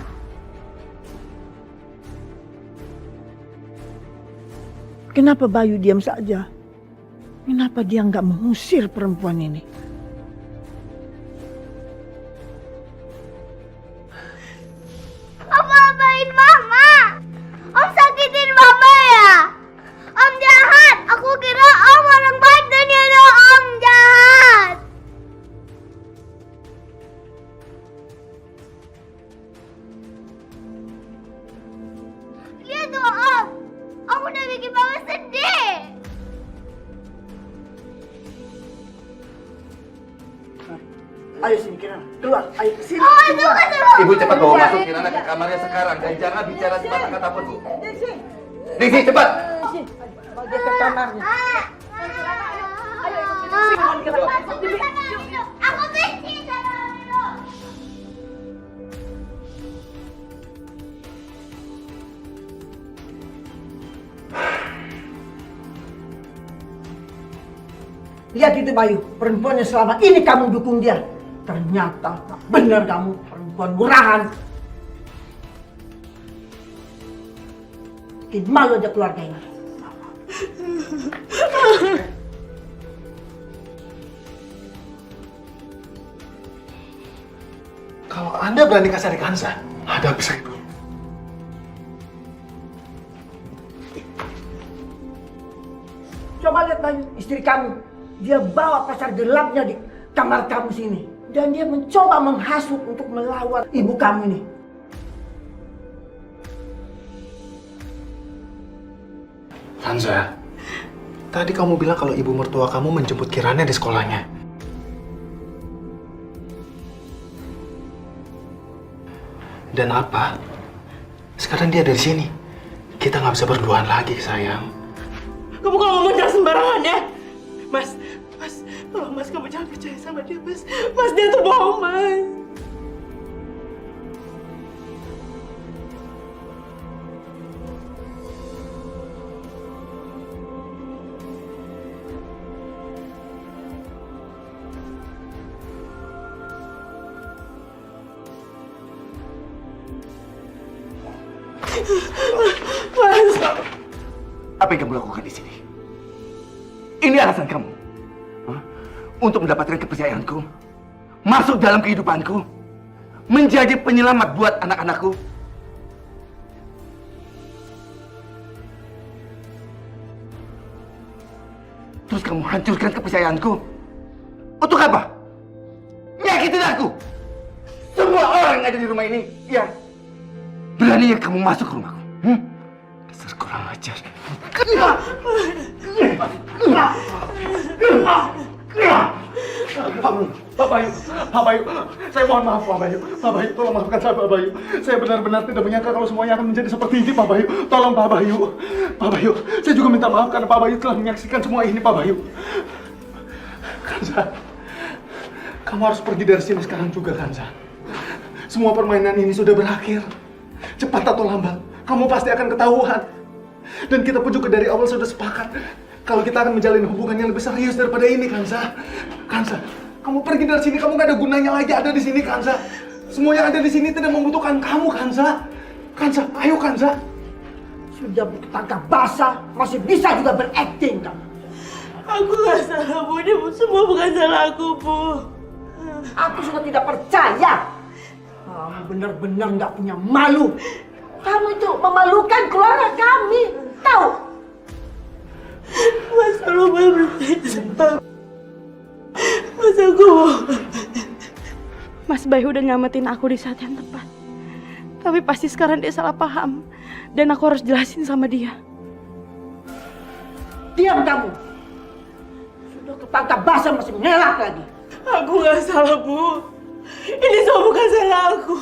Kenapa Bayu diam saja? Kenapa dia nggak mengusir perempuan ini? Om ngapain Mama? Om sakitin Mama ya? Om jahat. Aku kira Om orang baik, ternyata Om jahat. Lihat tuh Om. Aku udah bikin Mama sedih. Ayo sini Kirana, keluar. Ayo sini. Oh, itu kan Ibu cepat bawa masuk Kirana ke kamarnya sekarang dan jangan bicara sepatah kata pun, Bu. Diksi, cepat. Bawa dia ke kamarnya. Lihat itu Bayu, perempuan yang selama ini kamu dukung dia. Ternyata tak benar kamu, perempuan murahan. Bikin malu aja keluarga ini. Kalau Anda berani kasar Kansa, hadapi saya dulu. Coba lihat Bayu, istri kamu. Dia bawa pasar gelapnya di kamar kamu sini. Dan dia mencoba menghasut untuk melawan ibu kamu ini. Kansa, tadi kamu bilang kalau ibu mertua kamu menjemput Kirana di sekolahnya. Dan apa? Sekarang dia ada di sini. Kita nggak bisa berduaan lagi, sayang. Kamu kalau ngomong jangan sembarangan ya. Mas, tolong Mas, kamu jangan percaya sama dia, Mas. Mas, dia tuh bohong, Mas. Mas. Apa yang kamu lakukan di sini? Ini alasan kamu? Hah? Untuk mendapatkan kepercayaanku? Masuk dalam kehidupanku? Menjadi penyelamat buat anak-anakku? Terus kamu hancurkan kepercayaanku? Untuk apa? Nyakitin aku? Semua orang yang ada di rumah ini, ya. Beraninya kamu masuk ke rumahku? Dasar kurang ajar. Pak Bayu, saya mohon maaf Pak Bayu. Pak Bayu, tolong maafkan saya Pak Bayu. Saya benar-benar tidak menyangka kalau semuanya akan menjadi seperti ini Pak Bayu. Tolong Pak Bayu. Pak Bayu, saya juga minta maaf karena Pak Bayu telah menyaksikan semua ini Pak Bayu. Kansa, kamu harus pergi dari sini sekarang juga Kansa. Semua permainan ini sudah berakhir. Cepat atau lambat, kamu pasti akan ketahuan. Dan kita pun juga dari awal sudah sepakat kalau kita akan menjalin hubungan yang lebih serius daripada ini, Kansa. Kansa, kamu pergi dari sini, kamu gak ada gunanya lagi ada di sini, Kansa. Semua yang ada di sini tidak membutuhkan kamu, Kansa. Kansa, ayo Kansa. Sudah bertetangga basah, masih bisa juga berakting kamu. Aku gak salah, Bu. Ini semua bukan salah aku, Bu. Aku sudah tidak percaya. Kamu benar-benar nggak punya malu. Kamu itu memalukan keluarga kami. Tahu? Mas, tolong berhenti sama Mas, aku Mas Bayu udah nyamatin aku di saat yang tepat. Tapi pasti sekarang dia salah paham. Dan aku harus jelasin sama dia. Diam kamu. Sudah ketangkap basah masih mengelak lagi. Aku nggak salah, Bu. Ini semua bukan salah aku.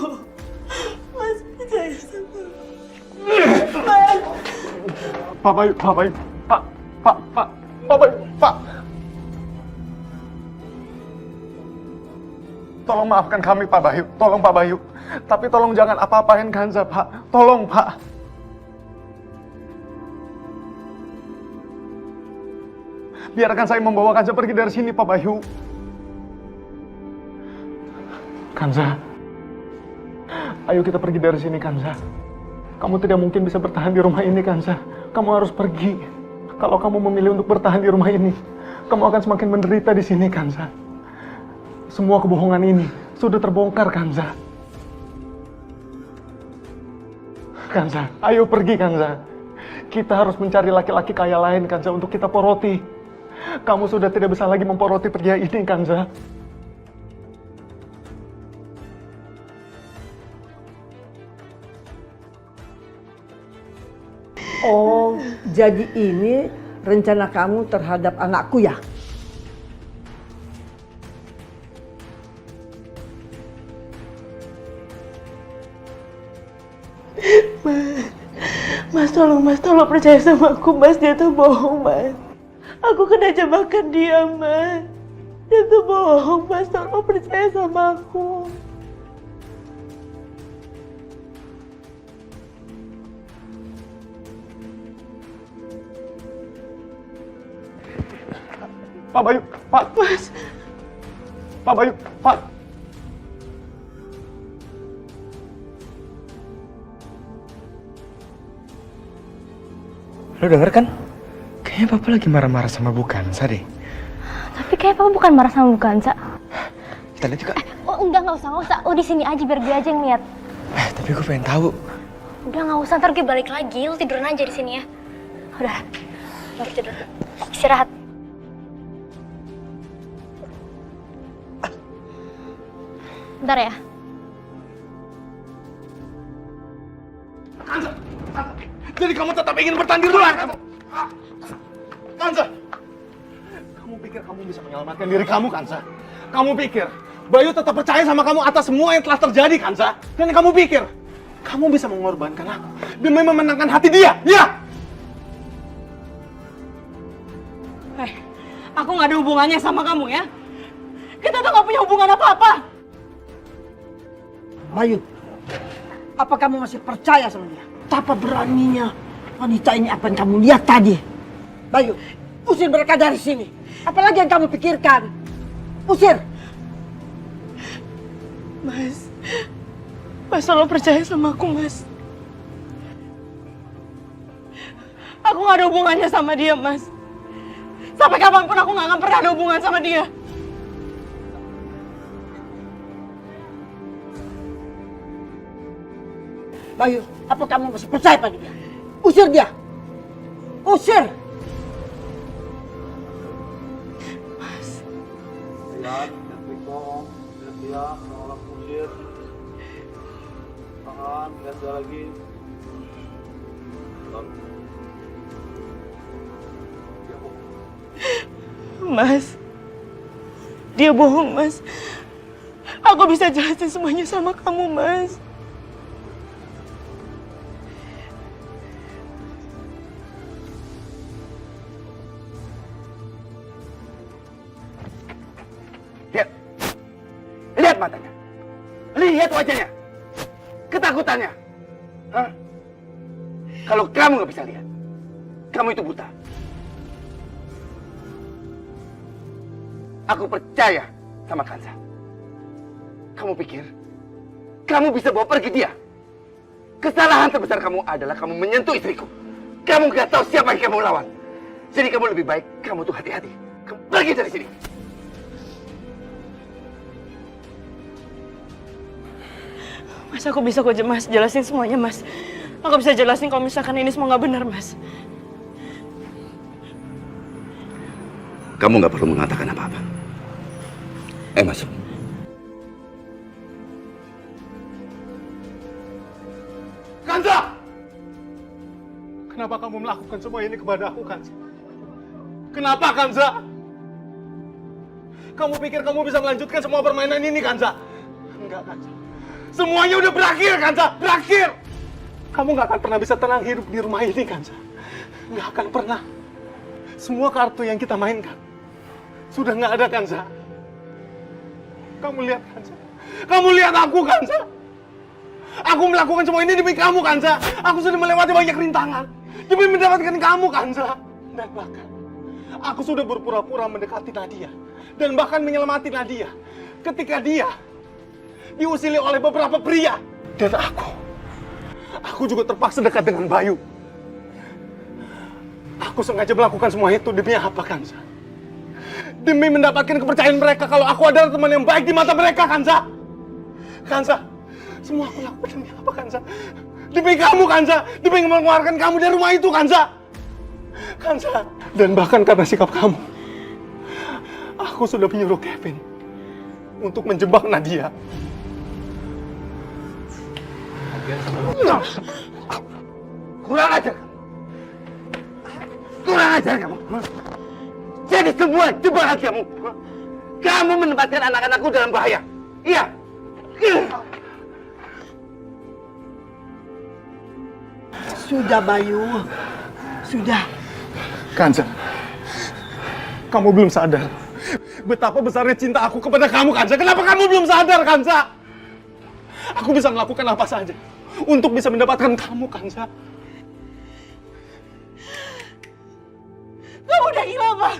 Mas, percaya sama aku. Mas. Pak Bayu, Pak Bayu, Pak Bayu, Pak. Tolong maafkan kami Pak Bayu, tolong Pak Bayu. Tapi tolong jangan apa-apain Kansa Pak, tolong Pak. Biarkan saya membawa Kansa pergi dari sini Pak Bayu. Kansa, ayo kita pergi dari sini Kansa. Kamu tidak mungkin bisa bertahan di rumah ini Kansa. Kamu harus pergi. Kalau kamu memilih untuk bertahan di rumah ini, kamu akan semakin menderita di sini Kansa. Semua kebohongan ini sudah terbongkar Kansa. Kansa, ayo pergi Kansa. Kita harus mencari laki-laki kaya lain Kansa untuk kita poroti. Kamu sudah tidak bisa lagi memporoti pria ini Kansa. Oh, jadi ini rencana kamu terhadap anakku ya? Mas, tolong percaya sama aku, Mas. Dia tuh bohong, Mas. Aku kena jebakan dia, Mas. Dia tuh bohong, Mas. Tolong percaya sama aku. Pak Bayu, Pak. Mas. Pak Bayu, Pak. Lo denger kan? Kayaknya Papa lagi marah-marah sama Bu Kansa deh. Tapi kayak Papa bukan marah sama Bu Kansa. Kita lihat juga. Oh enggak usah. Oh di sini aja biar gue aja yang lihat. Tapi gue pengen tahu. Udah nggak usah, ntar gue balik lagi. Lo tiduran aja di sini ya. Udah, baru tidur. Istirahat. Bentar ya. Kansa! Jadi kamu tetap ingin bertanding luar? Kansa! Kamu pikir kamu bisa menyelamatkan diri kamu, Kansa? Kamu pikir Bayu tetap percaya sama kamu atas semua yang telah terjadi, Kansa? Dan kamu pikir kamu bisa mengorbankan aku demi memenangkan hati dia? Ya! Aku nggak ada hubungannya sama kamu ya. Kita tuh nggak punya hubungan apa-apa. Bayu, apa kamu masih percaya sama dia? Betapa beraninya wanita ini apa yang kamu lihat tadi. Bayu, usir mereka dari sini. Apalagi yang kamu pikirkan? Usir! Mas tolong percaya sama aku, Mas. Aku nggak ada hubungannya sama dia, Mas. Sampai kapanpun aku nggak akan pernah ada hubungan sama dia. Bayu, apa kamu masih percaya pada dia? Usir dia! Usir! Lihat, Riko, lihat, tolong usir. Tahan, lihat dia lagi. Mas, dia bohong, Mas. Aku bisa jelasin semuanya sama kamu, Mas. Lihat matanya. Lihat wajahnya. Ketakutannya. Hah? Kalau kamu nggak bisa lihat, kamu itu buta. Aku percaya sama Kansa. Kamu pikir kamu bisa bawa pergi dia? Kesalahan terbesar kamu adalah kamu menyentuh istriku. Kamu nggak tahu siapa yang kamu lawan. Jadi kamu lebih baik kamu tuh hati-hati. Kamu pergi dari sini. Mas, aku bisa kok, Mas, jelasin semuanya, Mas. Aku bisa jelasin kalau misalkan ini semua nggak benar, Mas. Kamu nggak perlu mengatakan apa-apa. Masuk. Kansa! Kenapa kamu melakukan semua ini kepada aku, Kansa? Kenapa, Kansa? Kamu pikir kamu bisa melanjutkan semua permainan ini, Kansa? Enggak, Kansa. Semuanya udah berakhir, Kansa! Berakhir! Kamu nggak akan pernah bisa tenang hidup di rumah ini, Kansa. Nggak akan pernah. Semua kartu yang kita mainkan sudah nggak ada, Kansa. Kamu lihat, Kansa. Kamu lihat aku, Kansa. Aku melakukan semua ini demi kamu, Kansa. Aku sudah melewati banyak rintangan demi mendapatkan kamu, Kansa. Dan bahkan aku sudah berpura-pura mendekati Nadia dan bahkan menyelamati Nadia ketika dia diusili oleh beberapa pria. Dan aku juga terpaksa dekat dengan Bayu. Aku sengaja melakukan semua itu demi apa, Kansa? Demi mendapatkan kepercayaan mereka kalau aku adalah teman yang baik di mata mereka, Kansa. Kansa, semua aku lakukan demi apa, Kansa? Demi kamu, Kansa. Demi mengeluarkan kamu dari rumah itu, Kansa. Kansa, dan bahkan karena sikap kamu, aku sudah menyuruh Kevin untuk menjebak Nadia. Kurang ajar. Kurang ajar kamu. Jadi semua jebakan kamu. Kamu menempatkan anak-anakku dalam bahaya. Iya. Sudah, Bayu. Sudah. Kansa, kamu belum sadar betapa besarnya cinta aku kepada kamu, Kansa. Kenapa kamu belum sadar, Kansa? Aku bisa melakukan apa saja untuk bisa mendapatkan kamu, Kansa. Kamu udah gila, Pak.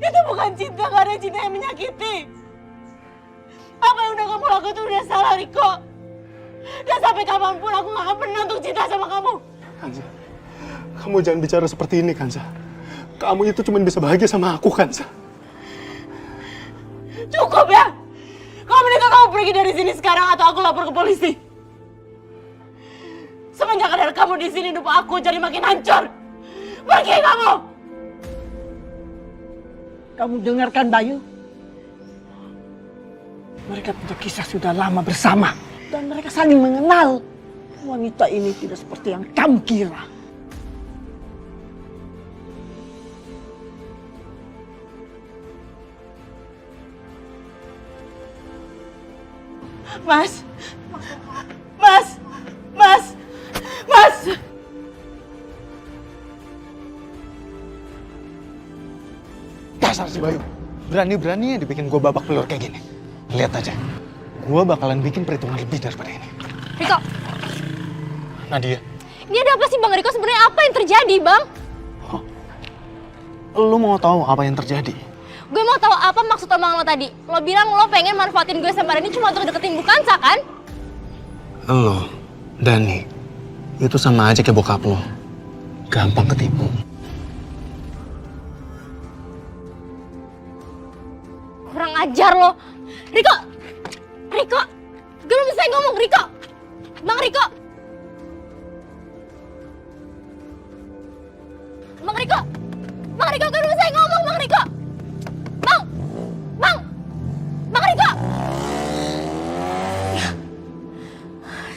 Itu bukan cinta, gak ada cinta yang menyakiti. Apa yang udah kamu lakukan itu udah salah, Riko. Dan sampai kapanpun aku gak akan pernah untuk cinta sama kamu. Kanza, kamu jangan bicara seperti ini, Kanza. Kamu itu cuma bisa bahagia sama aku, Kanza. Cukup ya! Kalau mendingan kamu pergi dari sini sekarang atau aku lapor ke polisi. Semenjak ada kamu di sini, hidup aku jadi makin hancur. Pergi kamu! Kamu dengarkan, Bayu? Mereka punya kisah sudah lama bersama. Dan mereka saling mengenal. Wanita ini tidak seperti yang kamu kira. Mas! Mas! Mas! Mas! Dasar si Bayu. Berani-beraninya dibikin gue babak belur kayak gini. Lihat aja. Gue bakalan bikin perhitungan lebih daripada ini. Riko, Nadia. ini ada apa sih Bang Riko? Sebenarnya apa yang terjadi, Bang? Lu mau tahu apa yang terjadi? Gue mau tahu apa maksud omong lo tadi. Lo bilang lo pengen manfaatin gue sampai ini cuma untuk deketin Bukansa, kan? Lo, Dani, itu sama aja kayak bokap lo. Gampang ketipu. Kurang ajar lo. Riko! Riko! Gue belum bisa ngomong, Riko! Bang Riko! Bang Riko! Bang Riko, gue belum bisa ngomong, Bang Riko! Bang! Bang! Bang Riko!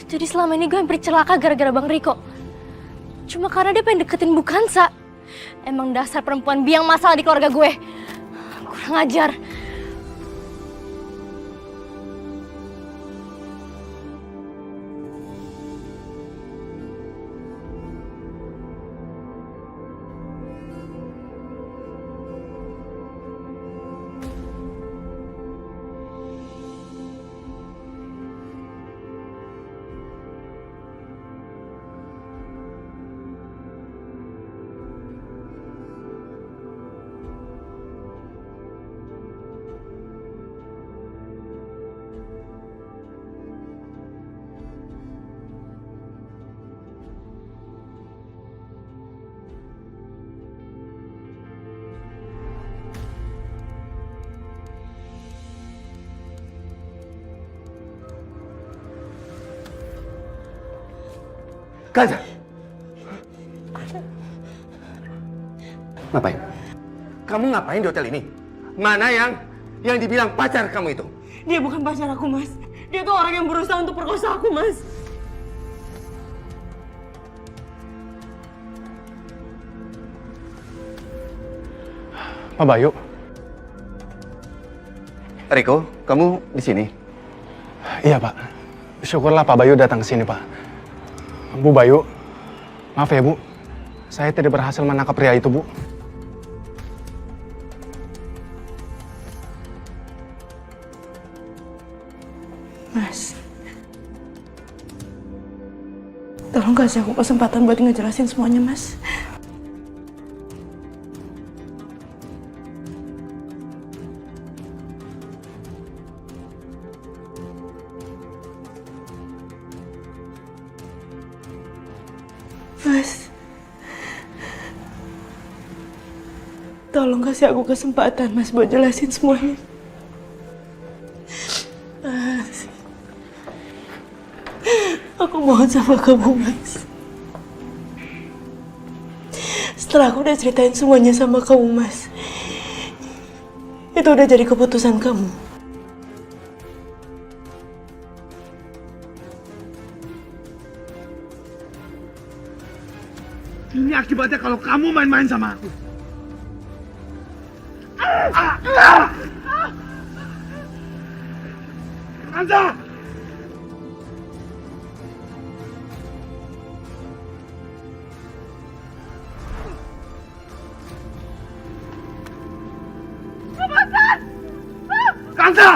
Jadi selama ini gue hampir celaka gara-gara Bang Riko. Cuma karena dia pengen deketin Bukansa. Emang dasar perempuan biang masalah di keluarga gue. Kurang ajar. Kanza! Ngapain? Kamu ngapain di hotel ini? Mana yang dibilang pacar kamu itu? Dia bukan pacar aku, Mas. Dia tuh orang yang berusaha untuk perkosa aku, Mas. Pak Bayu. Riko, kamu di sini? Iya, Pak. Syukurlah Pak Bayu datang ke sini, Pak. Bu Bayu, maaf ya Bu, saya tidak berhasil menangkap pria itu, Bu. Mas, tolong kasih aku kesempatan buat ngejelasin semuanya, Mas. Mas, tolong kasih aku kesempatan, Mas, buat jelasin semuanya. Mas, aku mohon sama kamu, Mas. Setelah aku udah ceritain semuanya sama kamu, Mas, itu udah jadi keputusan kamu. Ini akibatnya kalau kamu main-main sama aku. Kanza! Kanza!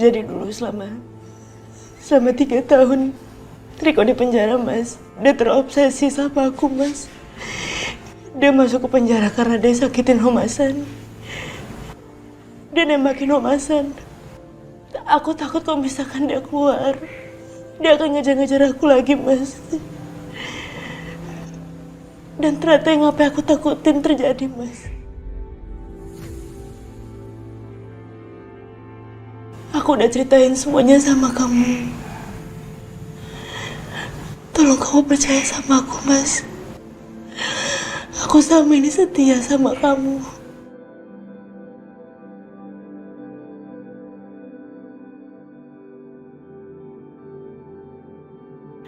Jadi dulu selama 3 tahun Riko di penjara, Mas. Dia terobsesi sama aku, Mas. Dia masuk ke penjara karena dia sakitin Om Hasan. Dia nembakin Om Hasan. Aku takut kalau misalkan dia keluar, dia akan ngejar-ngejar aku lagi, Mas. Dan ternyata yang apa yang aku takutin terjadi, Mas. Aku udah ceritain semuanya sama kamu. Tolong kamu percaya sama aku, Mas. Aku selama ini setia sama kamu.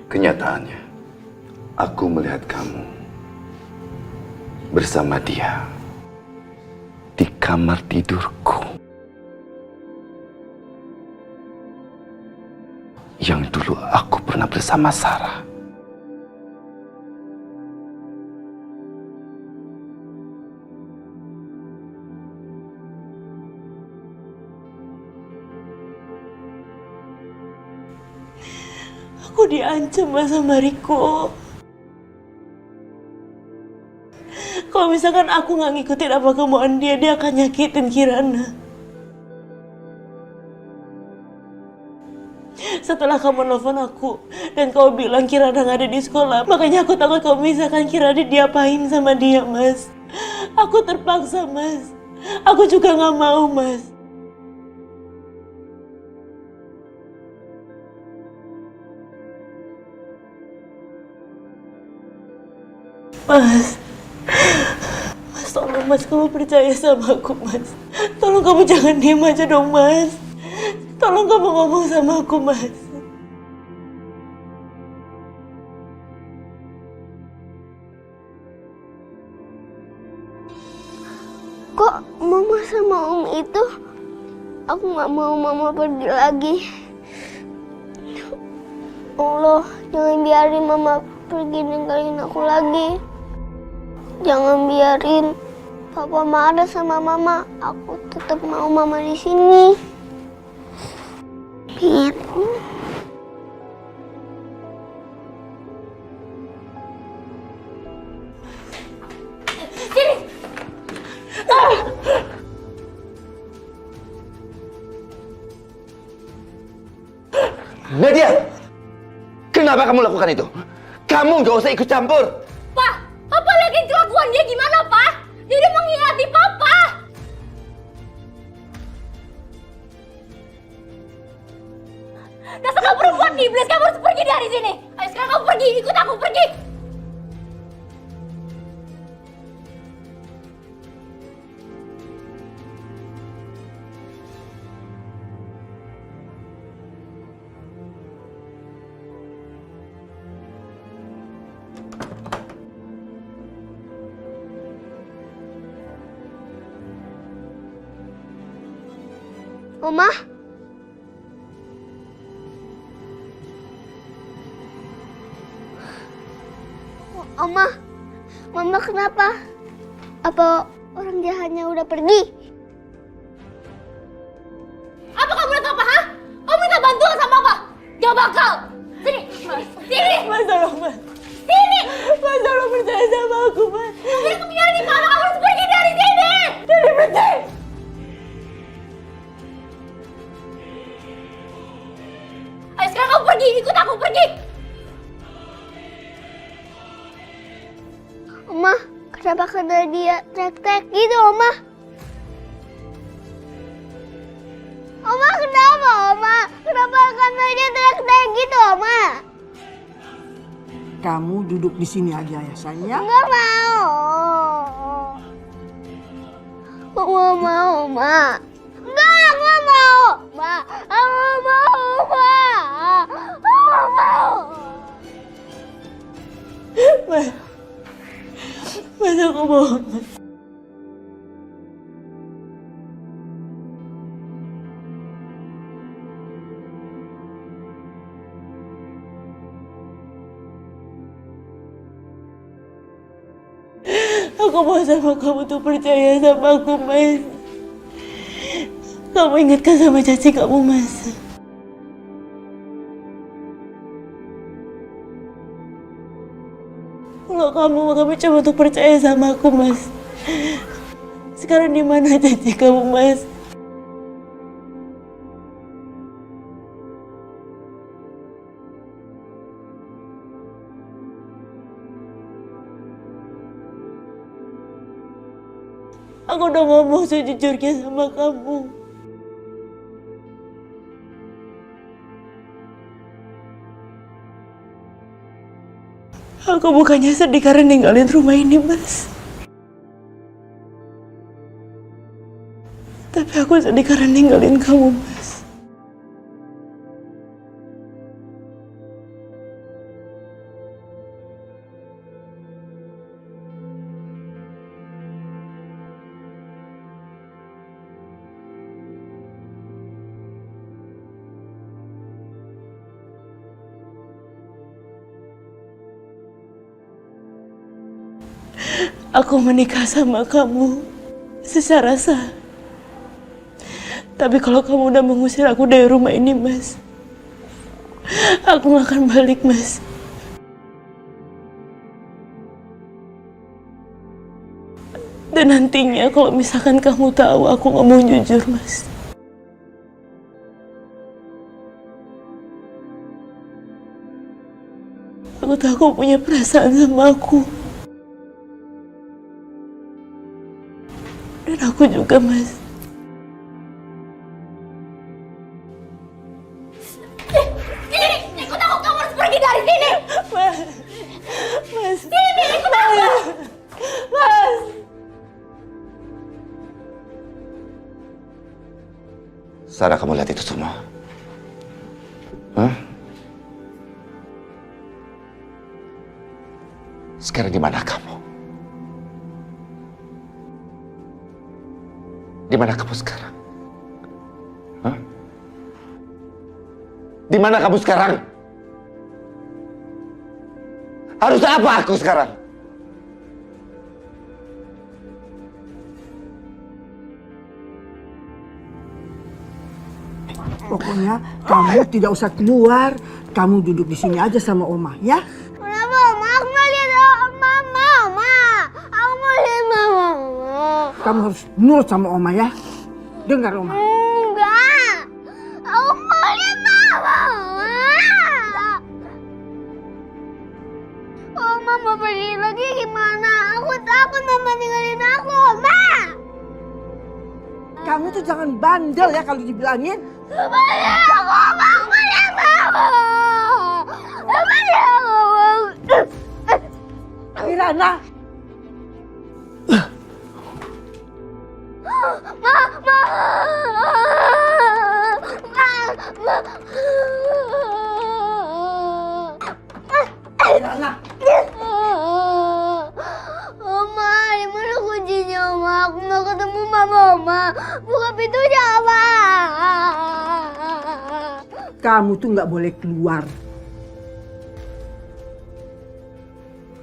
Kenyataannya, aku melihat kamu bersama dia di kamar tidurku yang dulu aku pernah bersama Sarah. Aku diancam, Mas, sama Riko. Kalau misalkan aku nggak ngikutin apa kemauan dia, dia akan nyakitin Kirana. Setelah kamu nelfon aku dan kau bilang Kirana nggak ada di sekolah, makanya aku takut kalau misalkan Kirana diapain sama dia, Mas. Aku terpaksa, Mas. Aku juga nggak mau, Mas. Mas, tolong, Mas, kamu percaya sama aku, Mas. Tolong kamu jangan diam aja dong, Mas. Tolong kamu ngomong sama aku, Mas. Kok mama sama om itu? Aku nggak mau mama pergi lagi. Allah, jangan biarin mama pergi ninggalin aku lagi. Jangan biarin papa marah sama mama. Aku tetap mau mama di sini. Pit. Nadia, kenapa kamu lakukan itu? Kamu nggak usah ikut campur. Pak, Papa liatin kelakuan dia gimana, Pak? Dia udah mengkhianati Papa. Dasar kamu perempuan iblis, kamu harus pergi dari sini. Ayo sekarang kamu pergi, ikut aku pergi. Oma? Oma, Mama kenapa? Apa orang jahatnya udah pergi? Apa kamu lihat apa, ha? Kamu minta bantuan sama apa? Gak bakal. Sini, sini. Mas, tolong, Mas. Sini. Mas, tolong percaya sama aku, Mas. Kamu udah kepikiran di Papa, kamu harus pergi dari sini. Jadi percaya. Ayo sekarang kamu pergi, ikut aku pergi. Oma, kenapa kena dia teriak-teriak gitu, Oma? Oma, kenapa, Oma? Kenapa kena dia teriak-teriak gitu, Oma? Kamu duduk di sini aja ya, sayang. Nggak mau. Nggak mau, Oma. Nggak mau. Ma, nggak mau, Ma. Nggak mau. Mas, aku mohon, Mas. Aku mau sama kamu tuh percaya sama aku, Mas. Kamu ingatkan sama janji kamu, Mas. Kalau kamu coba untuk percaya sama aku, Mas. Sekarang di mana janji kamu, Mas? Aku udah ngomong sejujurnya sama kamu. Aku bukannya sedih karena ninggalin rumah ini, Mas. Tapi aku sedih karena ninggalin kamu, Mas. Aku menikah sama kamu secara sah. Tapi kalau kamu udah mengusir aku dari rumah ini, Mas, aku gak akan balik, Mas. Dan nantinya kalau misalkan kamu tahu aku gak mau jujur, Mas. Aku tahu kamu punya perasaan sama aku. Dan aku juga, Mas. Aku takut kamu harus pergi dari sini. Mas. Sini, aku takut. Mas. Sarah, kamu lihat itu semua? Hah? Sekarang di mana kamu? Di mana kamu sekarang? Hah? Di mana kamu sekarang? Harus apa aku sekarang? Pokoknya kamu tidak usah keluar. Kamu duduk di sini aja sama Oma, ya? Kenapa, Oma? Aku mau lihat Mama, Oma. Aku mau lihat Mama. Kamu harus nurut sama Oma, ya? Dengar, Oma. Enggak. Aku mau lihat Mama, Oma. Oh, Mama pergi lagi gimana? Aku takut Mama tinggalin aku, Oma. Kamu tuh jangan bandel ya kalau dibilangin. Kembali aku mau lihat Mama. Kembali aku mau. Kirana. Mama. Kirana. Oma, di mana kuncinya, Oma? Aku mau ketemu Mama, Oma. Buka pintunya, Oma. Kamu tuh nggak boleh keluar.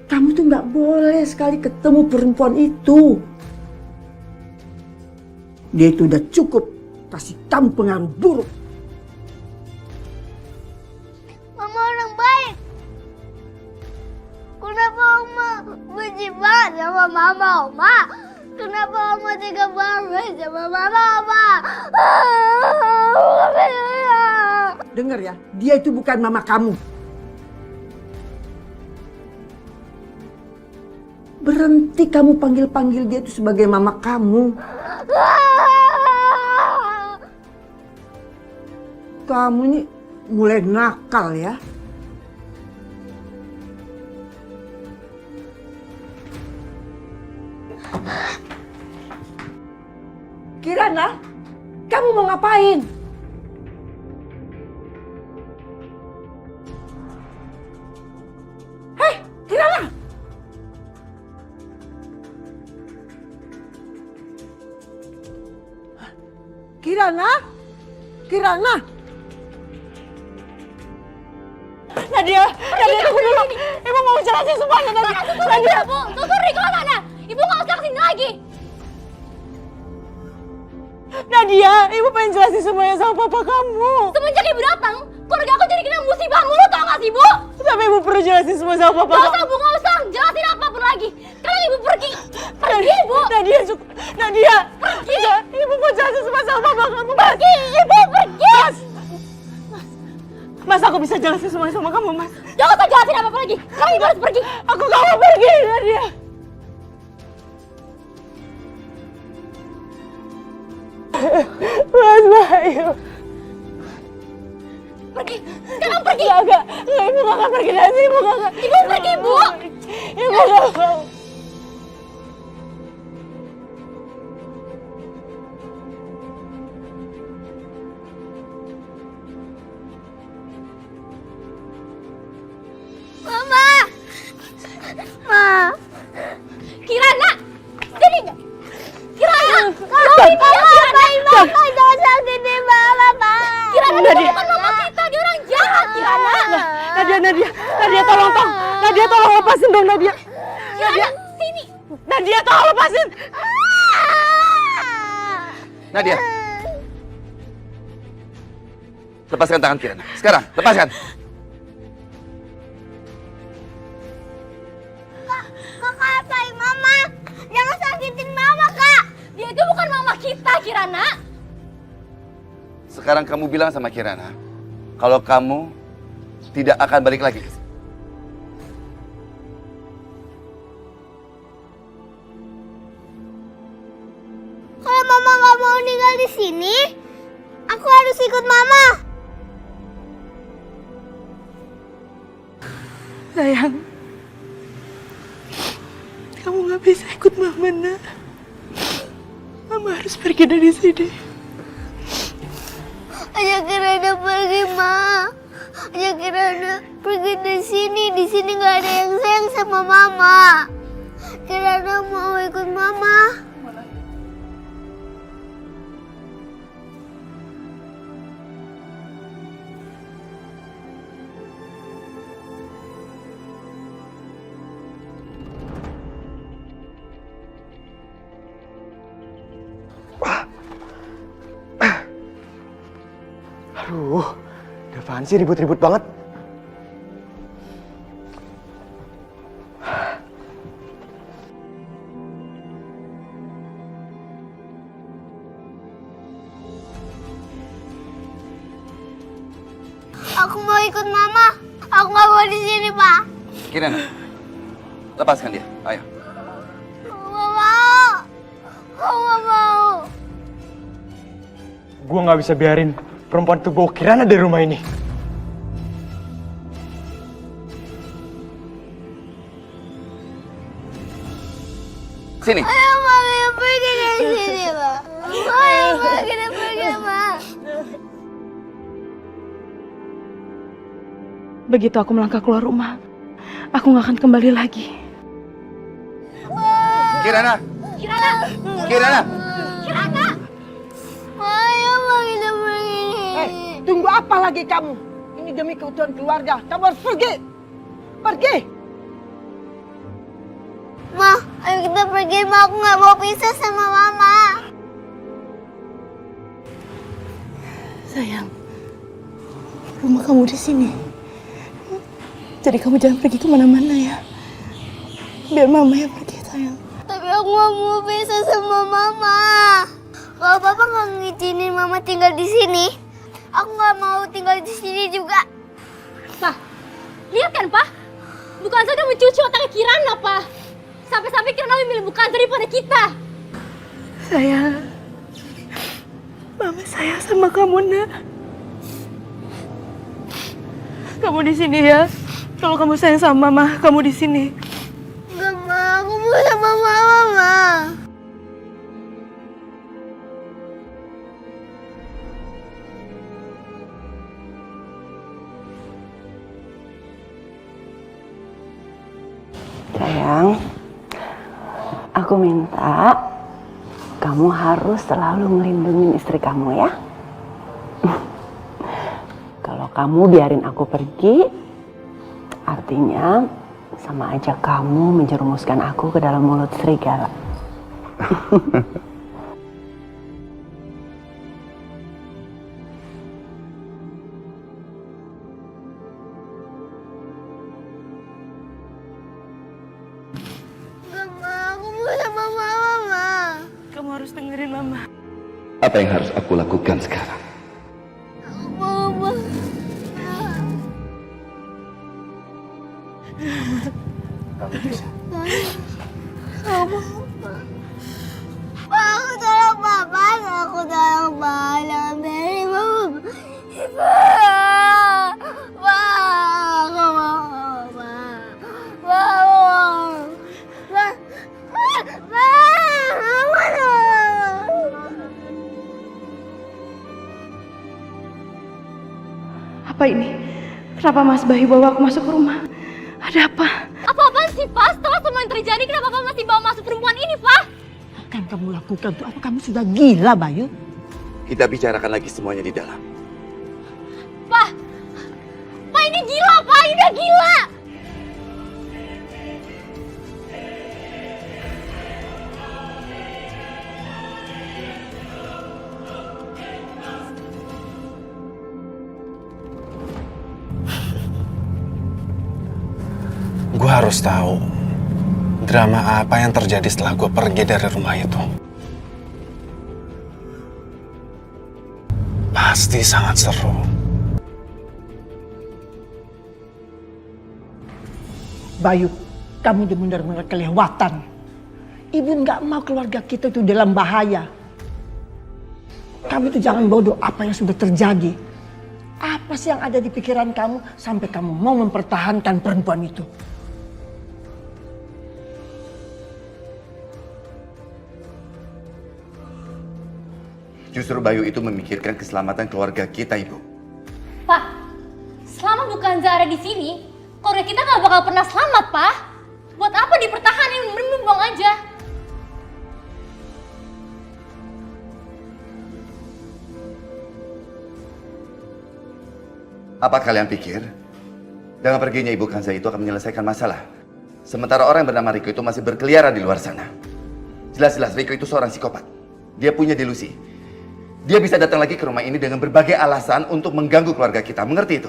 Kamu tuh nggak boleh sekali ketemu perempuan itu. Dia itu udah cukup kasih kamu pengaruh buruk. Mama orang baik. Kenapa Oma benci banget sama Mama, Oma? Kenapa Oma tega banget sama Mama, Oma? Dengar ya, dia itu bukan mama kamu. Berhenti kamu panggil-panggil dia itu sebagai mama kamu. Kamu ini mulai nakal ya. Kirana, kamu mau ngapain? Hei, Kirana! Kirana? Kirana? Nadia tunggu dulu. Ibu mau jelasin semuanya, Nadia. Nadia, Bu, tunggu Riko mana? Ibu nggak usah kesini lagi. Nadia, ibu pengen jelasin semuanya sama papa kamu. Semenjak ibu datang, keluarga aku jadi kena musibah mulu, tau gak sih, Bu? Tapi ibu perlu jelasin semua sama papa Gak kamu. usah, Bu, gak usah. Jelasin apapun lagi. Sekarang ibu pergi. Pergi, Bu. Nadia, cukup. Nadia. Pergi. Ibu mau jelasin semua sama papa kamu. Pergi, ibu pergi. Mas, aku bisa jelasin semuanya sama kamu, Mas. Jangan usah jelasin apa-apa lagi. Sekarang ibu harus pergi. Aku gak mau pergi, Nadia. Mas, ayo. Pergi. Sekarang pergi. Enggak, ibu gak akan pergi dari sini, ibu gak akan. Ibu pergi, Bu. Ibu gak mau. Mama! Ma! Kirana, sini nggak? Kirana, Mama, Mama, jangan sakitin Mama, Pak! Kirana, dia bukan mama kita, dia orang jahat, Kirana. Nadia, tolong. Nadia, tolong lepasin dong, Nadia. Kirana, sini. Nadia, tolong lepasin. Nadia. Lepaskan tangan Kirana. Sekarang, lepaskan. Kakak apain Mama? Jangan sakitin Mama, Kak! Dia itu bukan mama kita, Kirana. Sekarang kamu bilang sama Kirana, kalau kamu tidak akan balik lagi. Kalau Mama nggak mau tinggal di sini, aku harus ikut Mama. Sayang, kamu gak bisa ikut Mama, nak. Mama harus pergi dari sini. Ajak Kirana pergi, Ma. Ajak Kirana pergi dari sini. Di sini nggak ada yang sayang sama Mama. Kirana mau ikut Mama. Aduh, ada apaan sih ribut-ribut banget? Aku mau ikut Mama. Aku nggak mau di sini, Pak. Kirana, lepaskan dia. Ayo. Aku nggak mau. Aku nggak mau. Gua nggak bisa biarin perempuan itu bawa Kirana dari rumah ini. Sini. Ayo, Ma, kita pergi dari sini, Pak. Ayo, Ma, kita pergi, Ma. Begitu aku melangkah keluar rumah, aku gak akan kembali lagi. Kirana. Kirana. Kirana. Kirana. Ayo, Ma, kita pergi. Tunggu apa lagi kamu? Ini demi keutuhan keluarga. Kamu harus pergi. Pergi. Ma, ayo kita pergi, Ma. Aku nggak mau pisah sama Mama. Sayang, rumah kamu di sini. Jadi kamu jangan pergi kemana-mana ya. Biar Mama yang pergi, sayang. Tapi aku nggak mau pisah sama Mama. Kalau Papa nggak ngizinin Mama tinggal di sini, aku nggak mau tinggal di sini juga. Pak, lihat kan, Pak? Bukan saja mencuci otaknya Kirana, Pak. Sampai-sampai Kirana memilih bukan daripada kita. Sayang, Mama sayang sama kamu, nak. Kamu di sini ya. Kalau kamu sayang sama Mama, kamu di sini. Enggak, Ma. Aku mau sama Mama, Ma. Sayang, aku minta kamu harus selalu melindungi istri kamu ya. Kalau kamu biarin aku pergi, artinya sama aja kamu menjerumuskan aku ke dalam mulut serigala. harus dengerin Mama. Apa yang harus aku lakukan sekarang? Mama. Kamu bisa. Mama. Aku tolong Papa, aku tolong Mama. Mary, Mama. Apa ini? Kenapa Mas Bayu bawa aku masuk ke rumah? Ada apa? Apa-apaan sih, Pak? Setelah semua yang terjadi, kenapa Pak masih bawa masuk perempuan ini, Pak? Apa yang kamu lakukan tuh? Apa kamu sudah gila, Bayu? Kita bicarakan lagi semuanya di dalam. Pak! Pak, ini gila, Pak! Ini udah gila! Gue harus tahu drama apa yang terjadi setelah gue pergi dari rumah itu. Pasti sangat seru. Bayu, kamu benar-benar kelewatan. Ibu nggak mau keluarga kita itu dalam bahaya. Kamu itu jangan bodoh apa yang sudah terjadi. Apa sih yang ada di pikiran kamu sampai kamu mau mempertahankan perempuan itu? Justru Bayu itu memikirkan keselamatan keluarga kita, Ibu. Pak, selama Bukanza ada di sini, keluarga kita nggak bakal pernah selamat, Pak. Buat apa dipertahanin? Mending buang aja. Apa kalian pikir dengan perginya Ibu Kanza itu akan menyelesaikan masalah? Sementara orang yang bernama Riko itu masih berkeliaran di luar sana. Jelas-jelas Riko itu seorang psikopat. Dia punya delusi. Dia bisa datang lagi ke rumah ini dengan berbagai alasan untuk mengganggu keluarga kita. Mengerti itu?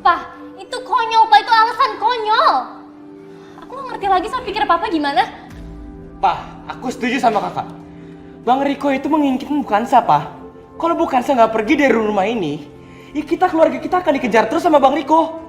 Pak, itu konyol, Pak. Itu alasan konyol. Aku nggak ngerti lagi sama pikir Papa gimana. Pak, aku setuju sama kakak. Bang Riko itu menginginkan Bukanza, Pak. Kalau Bukanza nggak pergi dari rumah ini, ya keluarga kita akan dikejar terus sama Bang Riko.